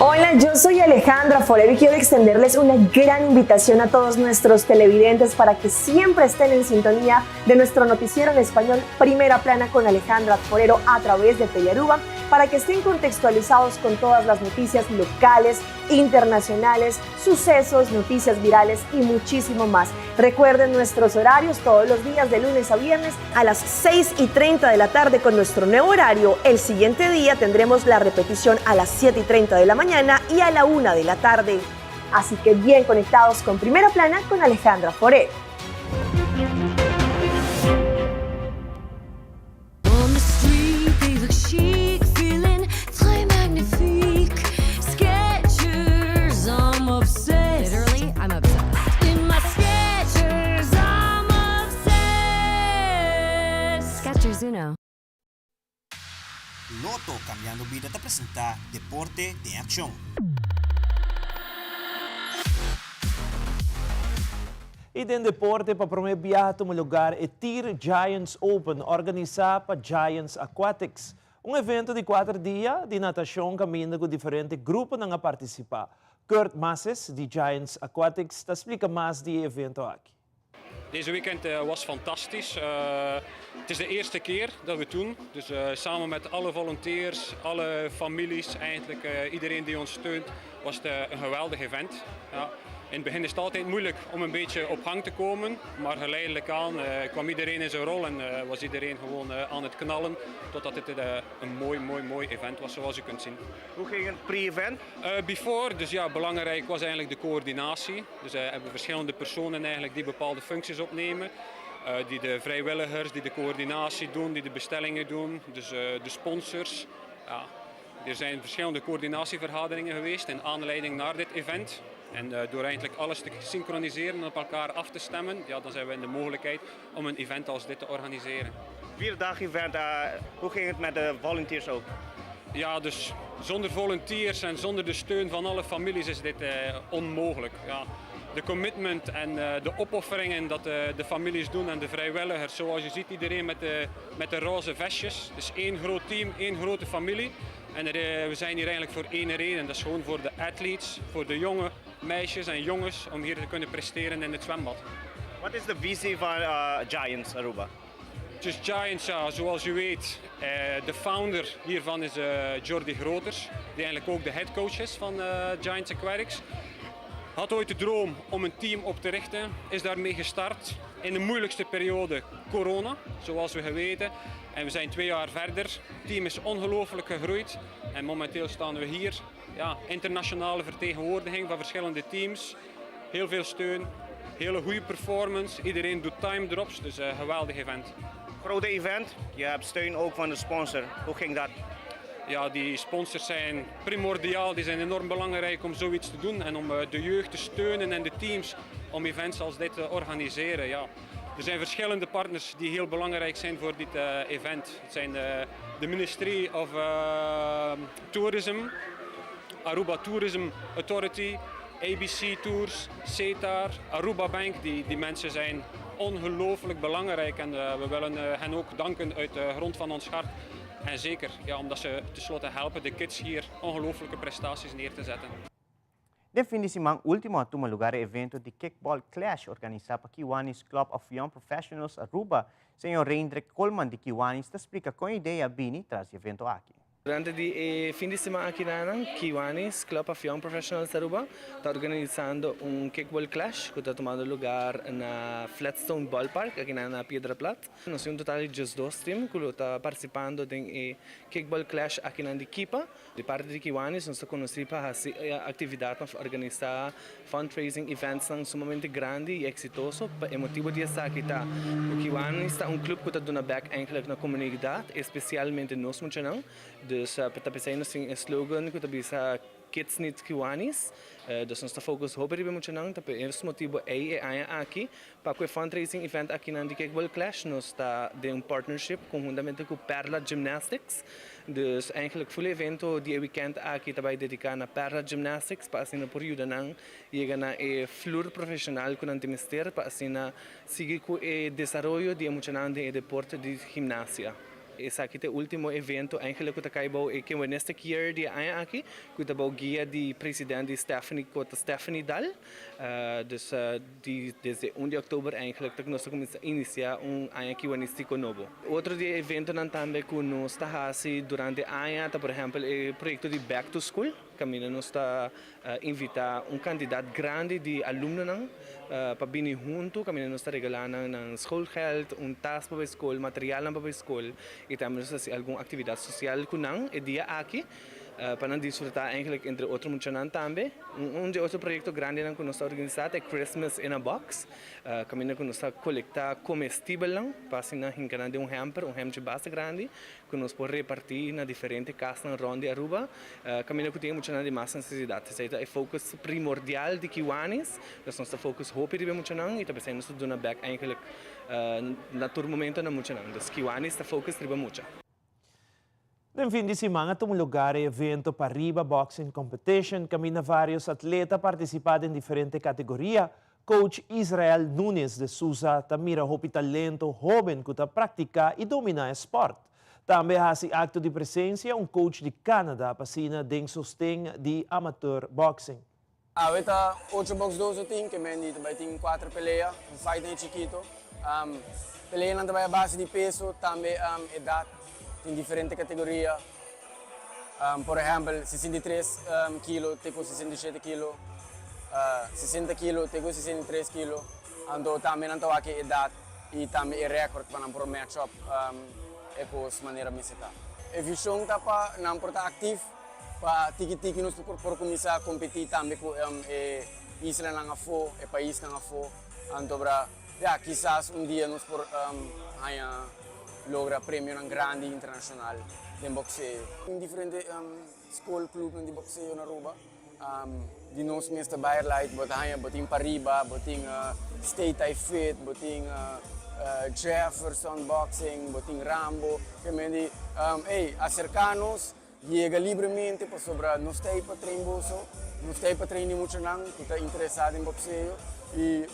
S25: Hola, yo soy Alejandra Forero y quiero extenderles una gran invitación a todos nuestros televidentes para que siempre estén en sintonía de nuestro noticiero en español Primera Plana con Alejandra Forero a través de Telearuba, para que estén contextualizados con todas las noticias locales, internacionales, sucesos, noticias virales y muchísimo más. Recuerden nuestros horarios todos los días de lunes a viernes a las 6:30 de la tarde con nuestro nuevo horario. El siguiente día tendremos la repetición a las 7:30 de la mañana y a la 1 de la tarde. Así que bien conectados con Primera Plana con Alejandra Forero.
S26: Loto Cambiando Vida te presenta Deporte de Acción.
S2: E din deporte para promover um lugar é TIR Giants Open, organizado para Giants Aquatics. Evento de 4 dias de natação caminhando com diferentes grupos a participar. Kurt Masses, de Giants Aquatics, explica mais do evento aqui.
S27: Deze weekend was fantastisch. Het is de eerste keer dat we het doen. Dus samen met alle volunteers, alle families, eigenlijk iedereen die ons steunt, was het een geweldig event. Ja. In het begin is het altijd moeilijk om een beetje op gang te komen, maar geleidelijk aan kwam iedereen in zijn rol en was iedereen gewoon aan het knallen, totdat het een mooi event was, zoals u kunt zien.
S3: Hoe ging het pre-event?
S27: Before, dus ja, belangrijk was eigenlijk de coördinatie. Dus hebben we verschillende personen eigenlijk die bepaalde functies opnemen. Die de vrijwilligers, die de coördinatie doen, die de bestellingen doen, dus de sponsors. Ja, er zijn verschillende coördinatievergaderingen geweest in aanleiding naar dit event. En door eigenlijk alles te synchroniseren en op elkaar af te stemmen, ja, dan zijn we in de mogelijkheid om een event als dit te organiseren.
S3: 4 dagen event, hoe ging het met de volunteers ook?
S27: Ja, dus zonder volunteers en zonder de steun van alle families is dit onmogelijk. Ja. de commitment en de opofferingen dat de families doen en de vrijwilligers. Zoals je ziet, iedereen met de roze vestjes. Dus één groot team, één grote familie. En we zijn hier eigenlijk voor één reden. Dat is gewoon voor de athletes, voor de jonge meisjes en jongens om hier te kunnen presteren in het zwembad.
S26: Wat is de visie van Giants Aruba?
S27: Dus Giants, ja, zoals u weet, de founder hiervan is Jordi Groters, die eigenlijk ook de headcoach is van Giants Aquatics. Had ooit de droom om een team op te richten, is daarmee gestart in de moeilijkste periode, corona, zoals we weten. En we zijn 2 jaar verder. Het team is ongelooflijk gegroeid en momenteel staan we hier. Ja, internationale vertegenwoordiging van verschillende teams, heel veel steun, hele goede performance, iedereen doet time drops, dus een geweldig event.
S26: Grote event, je hebt steun ook van de sponsor. Hoe ging dat?
S27: Ja, die sponsors zijn primordiaal, die zijn enorm belangrijk om zoiets te doen en om de jeugd te steunen en de teams om events als dit te organiseren. Ja. Er zijn verschillende partners die heel belangrijk zijn voor dit event. Het zijn de Ministry of Tourism, Aruba Tourism Authority, ABC Tours, CETAR, Aruba Bank. Die mensen zijn ongelooflijk belangrijk en we willen hen ook danken uit de grond van ons hart. En zeker, ja, omdat ze tenslotte helpen de kids hier ongelooflijke prestaties neer te zetten.
S3: De fin de semana último tuvo lugar el evento de Kickball Clash organizado por Kiwanis Club of Young Professionals Aruba. Señor Reindrek Coleman de Kiwanis te explica con idea Bini tras el evento aquí.
S12: Durante el fin de semana aquí en Kiwanis Club of Young Professionals Aruba está organizando un kickball clash que está tomando lugar en Flatstone Ballpark aquí en Piedra Plata. Nos un total de 2 teams que están participando en el kickball clash aquí en Kipa. De parte de Kiwanis nos conocemos para actividad para organizar fundraising events sumamente grande y exitoso. El motivo de estar aquí está Kiwanis está un club que está dando back eigenlijk na comunidad, especialmente nos muchanan. Dus kita sing slogan kita bisa Kids Need Kiwanis. Dus ons focus hober ibe muito nang tapi esse motivo é aqui para o fundraising event aqui na Kickball Clash nos está de um partnership conjuntamente com Perla Gymnastics. Dus eigenlijk volle evento die weekend aqui também dedicado a Perla Gymnastics para assim por ajuda nang chega na flor profissional com o ministério para assim seguir com o desenvolvimento de muito nang de deporte de gimnasia. Esse aqui é o último evento eigenlijk que acabou que neste year de aqui que acabou guia de presidente Stephanie Dahl. Dus desde 1 de outubro eigenlijk que nós começamos a iniciar aqui o novo. Outro de evento também que nós está durante a por exemplo o projeto de Back to School. Kami nos está invitar candidato grande de alunos para vir junto. Kami nos está regalando schoolgeld, tas para a escola, material para a escola e também alguma atividade social com o dia aqui. Para desfrutar eigenlijk entre outros muitos também. Outro projeto grande que nós está organizado é Christmas in a Box. Kami nós está coletar comestível para assim encarar de hamper bastante grande que nós podemos repartir na diferentes casas na ronda Aruba. Kami nós temos muitas de mais necessidades. Esse é o foco primordial de Kiwanis. Nós nosso foco hope de muito e também nós dona back eigenlijk na todo momento na muito não. Dus Kiwanis está foco de muito.
S2: No fin de semana tuvo lugar el evento Parriba Boxing Competition. Camina varios atletas participados en diferentes categorías. Coach Israel Nunes de Sousa tamira hopi talento joven que practica y domina el sport. También hace acto de presencia un coach de Canadá para den sostén de amateur boxing.
S14: Ahorita 8 box 12 team, que me também tem 4 peleas, um fight em chiquito. Peleia não também a base de peso, também idade. Em diferentes categorias. Por exemplo, 63 kg, tenho 67 kg, 60 kg, tenho 63 kg. Então também não estou aqui idade e também o recorde para não match-up com as maneiras de visitar. A visão está para não estar ativo, para tiki-tiki nós por começar a competir também com a isla na fo, o país na fo. Então, quizás dia nós por logra prêmio grande internacional de boxeo. Em diferentes school clubes de boxeo na Aruba, de nós mesmo Bayer botin Parriba, botin Stay Thai Fit, botin Jefferson Boxing, botin Rambo, que me di acercarnos llega libremente para sobrar, não está aí para treinar bolso, não está aí para treinar muito não, que está interessado em boxeio e,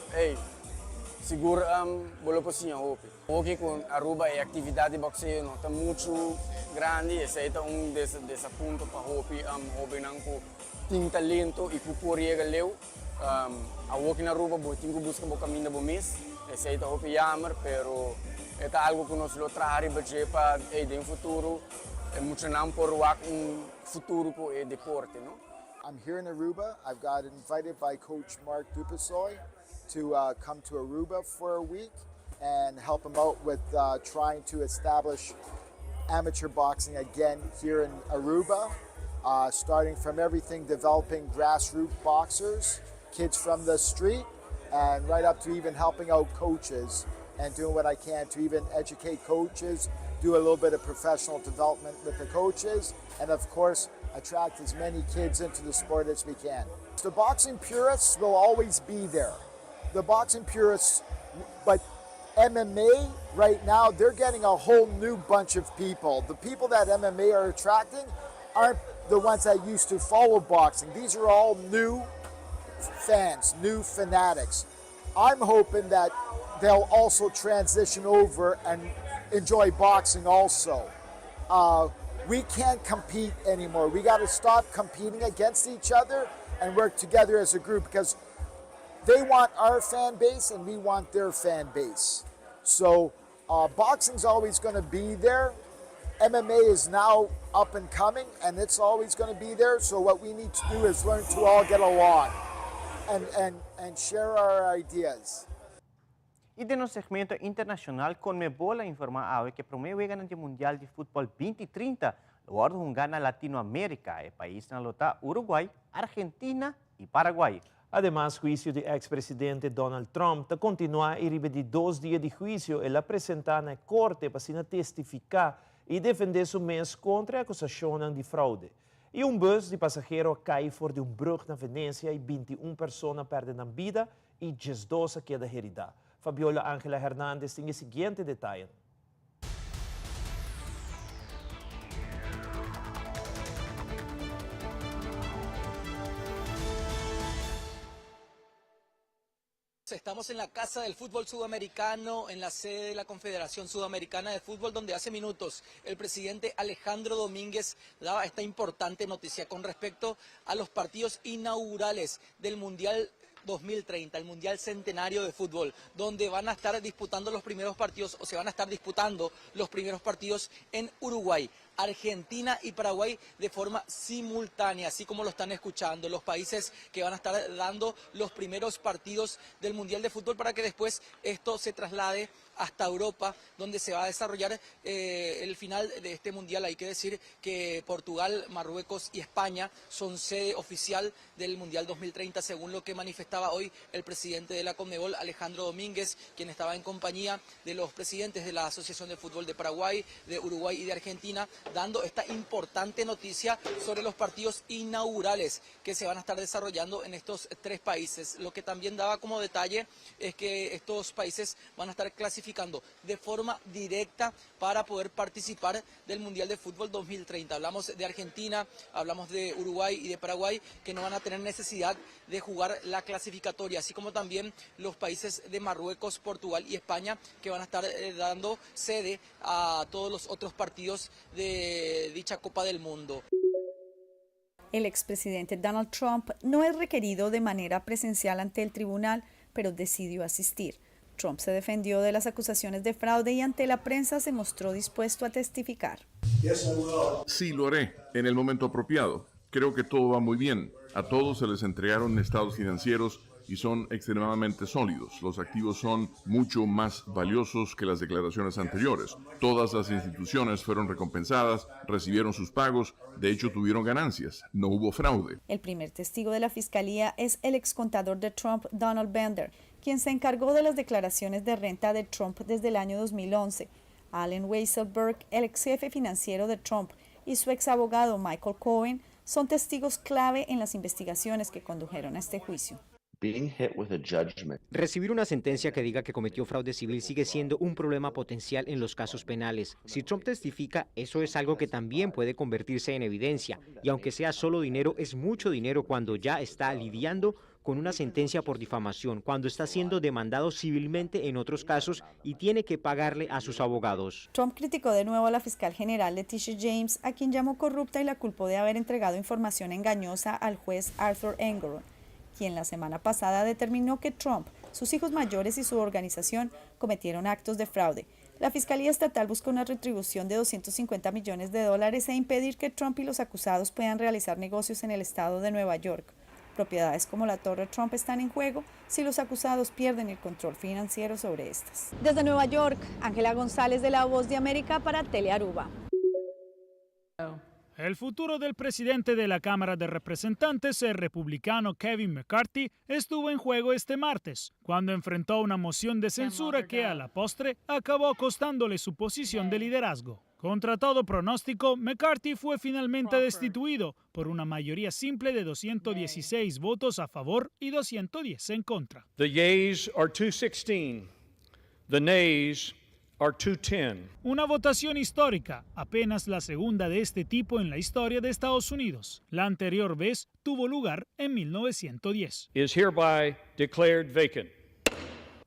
S14: segura bola posição hoje. Hoje com Aruba é atividade de boxeio não está muito grande, esse é desse ponto para hoje não tem talento e que chega leu. A hoje na Aruba tem que buscar o caminho do mês, esse é hoje jammer, pero é algo que nós lo trabalhamos para no futuro. Futuro para deporte, no?
S15: I'm here in Aruba. I've got invited by Coach Mark Dupasoy to come to Aruba for a week and help him out with trying to establish amateur boxing again here in Aruba, starting from everything developing grassroots boxers, kids from the street, and right up to even helping out coaches and doing what I can to even educate coaches, do a little bit of professional development with the coaches, and of course, attract as many kids into the sport as we can. The boxing purists will always be there. The boxing purists, but MMA right now, they're getting a whole new bunch of people. The people that MMA are attracting aren't the ones that used to follow boxing. These are all new fans, new fanatics. I'm hoping that they'll also transition over and enjoy boxing also. We can't compete anymore. We got to stop competing against each other and work together as a group because they want our fan base and we want their fan base. So boxing's always going to be there. MMA is now up and coming and it's always going to be there. So what we need to do is learn to all get along and share our ideas.
S3: E no segmento internacional, Conmebol informa que promove ganhar o Mundial de Futebol 2030, lugar de ganhar Latinoamérica, e país na lota Uruguai, Argentina e Paraguai.
S2: Además, juicio de ex-presidente Donald Trump continua e rivede 2 dias de juízo e la presenta na corte para testificar e defender seu mês contra a acusação de fraude. E bus de passageiro cai fora de brug na Venécia e 21 pessoas perdem a vida e 12 queda herida. Fabiola Ángela Hernández tem o seguinte detalhe.
S16: Estamos en la Casa del Fútbol Sudamericano, en la sede de la Confederación Sudamericana de Fútbol, donde hace minutos el presidente Alejandro Domínguez daba esta importante noticia con respecto a los partidos inaugurales del Mundial 2030, el Mundial Centenario de Fútbol, donde van a estar disputando los primeros partidos, o se van a estar disputando los primeros partidos en Uruguay, Argentina y Paraguay de forma simultánea, así como lo están escuchando, los países que van a estar dando los primeros partidos del Mundial de Fútbol para que después esto se traslade hasta Europa, donde se va a desarrollar el final de este Mundial. Hay que decir que Portugal, Marruecos y España son sede oficial del Mundial 2030, según lo que manifestaba hoy el presidente de la Conmebol, Alejandro Domínguez, quien estaba en compañía de los presidentes de la Asociación de Fútbol de Paraguay, de Uruguay y de Argentina, dando esta importante noticia sobre los partidos inaugurales que se van a estar desarrollando en estos 3 países. Lo que también daba como detalle es que estos países van a estar clasificando de forma directa para poder participar del Mundial de Fútbol 2030. Hablamos de Argentina, hablamos de Uruguay y de Paraguay, que no van a tener necesidad de jugar la clasificatoria, así como también los países de Marruecos, Portugal y España, que van a estar dando sede a todos los otros partidos de dicha Copa del Mundo.
S17: El expresidente Donald Trump no es requerido de manera presencial ante el tribunal, pero decidió asistir. Trump se defendió de las acusaciones de fraude y ante la prensa se mostró dispuesto a testificar.
S18: Sí, lo haré en el momento apropiado. Creo que todo va muy bien. A todos se les entregaron estados financieros y son extremadamente sólidos. Los activos son mucho más valiosos que las declaraciones anteriores. Todas las instituciones fueron recompensadas, recibieron sus pagos, de hecho tuvieron ganancias. No hubo fraude.
S17: El primer testigo de la fiscalía es el excontador de Trump, Donald Bender, quien se encargó de las declaraciones de renta de Trump desde el año 2011. Allen Weisselberg, el ex jefe financiero de Trump, y su ex abogado Michael Cohen son testigos clave en las investigaciones que condujeron a este juicio.
S1: Recibir una sentencia que diga que cometió fraude civil sigue siendo un problema potencial en los casos penales. Si Trump testifica, eso es algo que también puede convertirse en evidencia. Y aunque sea solo dinero, es mucho dinero cuando ya está lidiando con una sentencia por difamación, cuando está siendo demandado civilmente en otros casos y tiene que pagarle a sus abogados.
S17: Trump criticó de nuevo a la fiscal general Letitia James, a quien llamó corrupta y la culpó de haber entregado información engañosa al juez Arthur Engoron, quien la semana pasada determinó que Trump, sus hijos mayores y su organización cometieron actos de fraude. La Fiscalía Estatal busca una retribución de $250 millones e impedir que Trump y los acusados puedan realizar negocios en el estado de Nueva York. Propiedades como la Torre Trump están en juego si los acusados pierden el control financiero sobre estas. Desde Nueva York, Ángela González de La Voz de América para Telearuba.
S19: El futuro del presidente de la Cámara de Representantes, el republicano Kevin McCarthy, estuvo en juego este martes, cuando enfrentó una moción de censura que a la postre acabó costándole su posición de liderazgo. Contra todo pronóstico, McCarthy fue finalmente destituido por una mayoría simple de 216 votos a favor y 210 en contra.
S20: The yeas are 216. The nays are 210.
S19: Una votación histórica, apenas la segunda de este tipo en la historia de Estados Unidos. La anterior vez tuvo lugar en 1910.
S20: Is hereby declared vacant.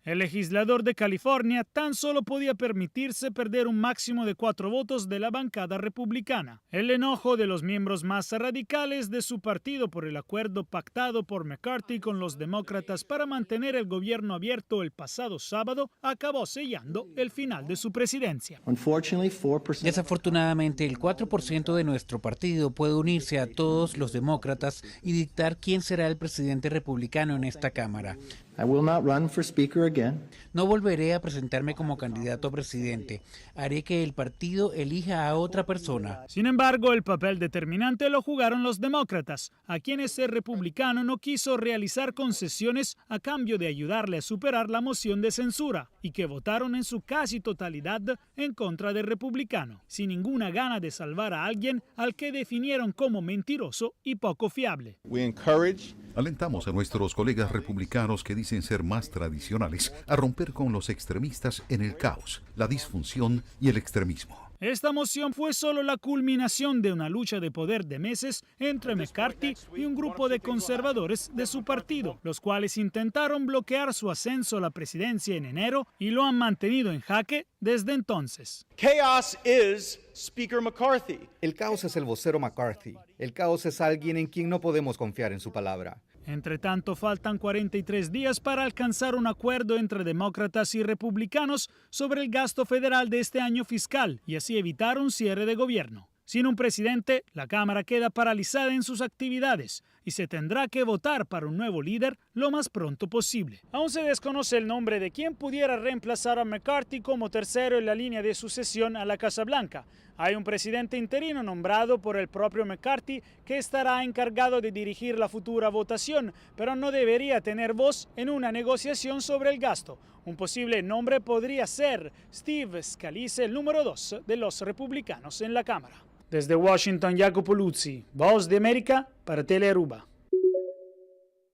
S19: El legislador de California tan solo podía permitirse perder un máximo de 4 votos de la bancada republicana. El enojo de los miembros más radicales de su partido por el acuerdo pactado por McCarthy con los demócratas para mantener el gobierno abierto el pasado sábado acabó sellando el final de su presidencia.
S21: Desafortunadamente, el 4% de nuestro partido puede unirse a todos los demócratas y dictar quién será el presidente republicano en esta Cámara. No volveré a presentarme como candidato a presidente. Haré que el partido elija a otra persona.
S19: Sin embargo, el papel determinante lo jugaron los demócratas, a quienes el republicano no quiso realizar concesiones a cambio de ayudarle a superar la moción de censura y que votaron en su casi totalidad en contra del republicano, sin ninguna gana de salvar a alguien al que definieron como mentiroso y poco fiable.
S22: Alentamos a nuestros colegas republicanos que dicen ser más tradicionales a romper con los extremistas en el caos, la disfunción y el extremismo.
S19: Esta moción fue solo la culminación de una lucha de poder de meses entre McCarthy y un grupo de conservadores de su partido, los cuales intentaron bloquear su ascenso a la presidencia en enero y lo han mantenido en jaque desde entonces.
S23: Chaos is Speaker McCarthy.
S24: El caos es el vocero McCarthy. El caos es alguien en quien no podemos confiar en su palabra.
S19: Entre tanto, faltan 43 días para alcanzar un acuerdo entre demócratas y republicanos sobre el gasto federal de este año fiscal y así evitar un cierre de gobierno. Sin un presidente, la Cámara queda paralizada en sus actividades y se tendrá que votar para un nuevo líder lo más pronto posible. Aún se desconoce el nombre de quien pudiera reemplazar a McCarthy como tercero en la línea de sucesión a la Casa Blanca. Hay un presidente interino nombrado por el propio McCarthy que estará encargado de dirigir la futura votación, pero no debería tener voz en una negociación sobre el gasto. Un posible nombre podría ser Steve Scalise, el número 2 de los republicanos en la Cámara. Desde Washington, Jacopo Luzzi, Voz de América para Telearuba.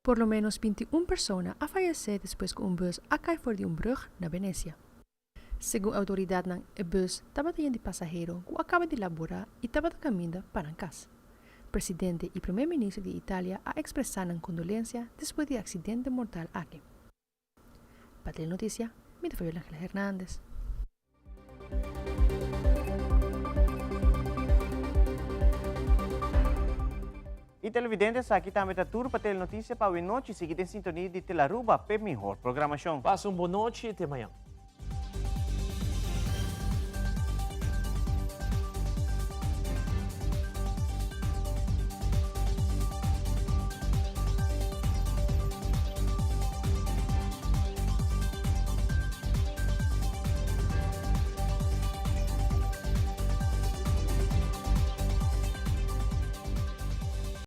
S7: Por lo menos 21 personas han fallecido después que un bus acá fue de un brug na Venecia. Según autoridad ng bus, estaba lleno de pasajeros que acaba de laborar y estaba caminando para casa. Presidente y primer ministro de Italia ha expresado condolencia después del accidente mortal aquí. Para la noticia, mi nombre es Ángela Hernández.
S3: E televidentes, aqui também está tudo para ter notícia para a noite. Seguida em sintonia de Telearuba, para melhor programação.
S2: Passa uma boa noite e até amanhã.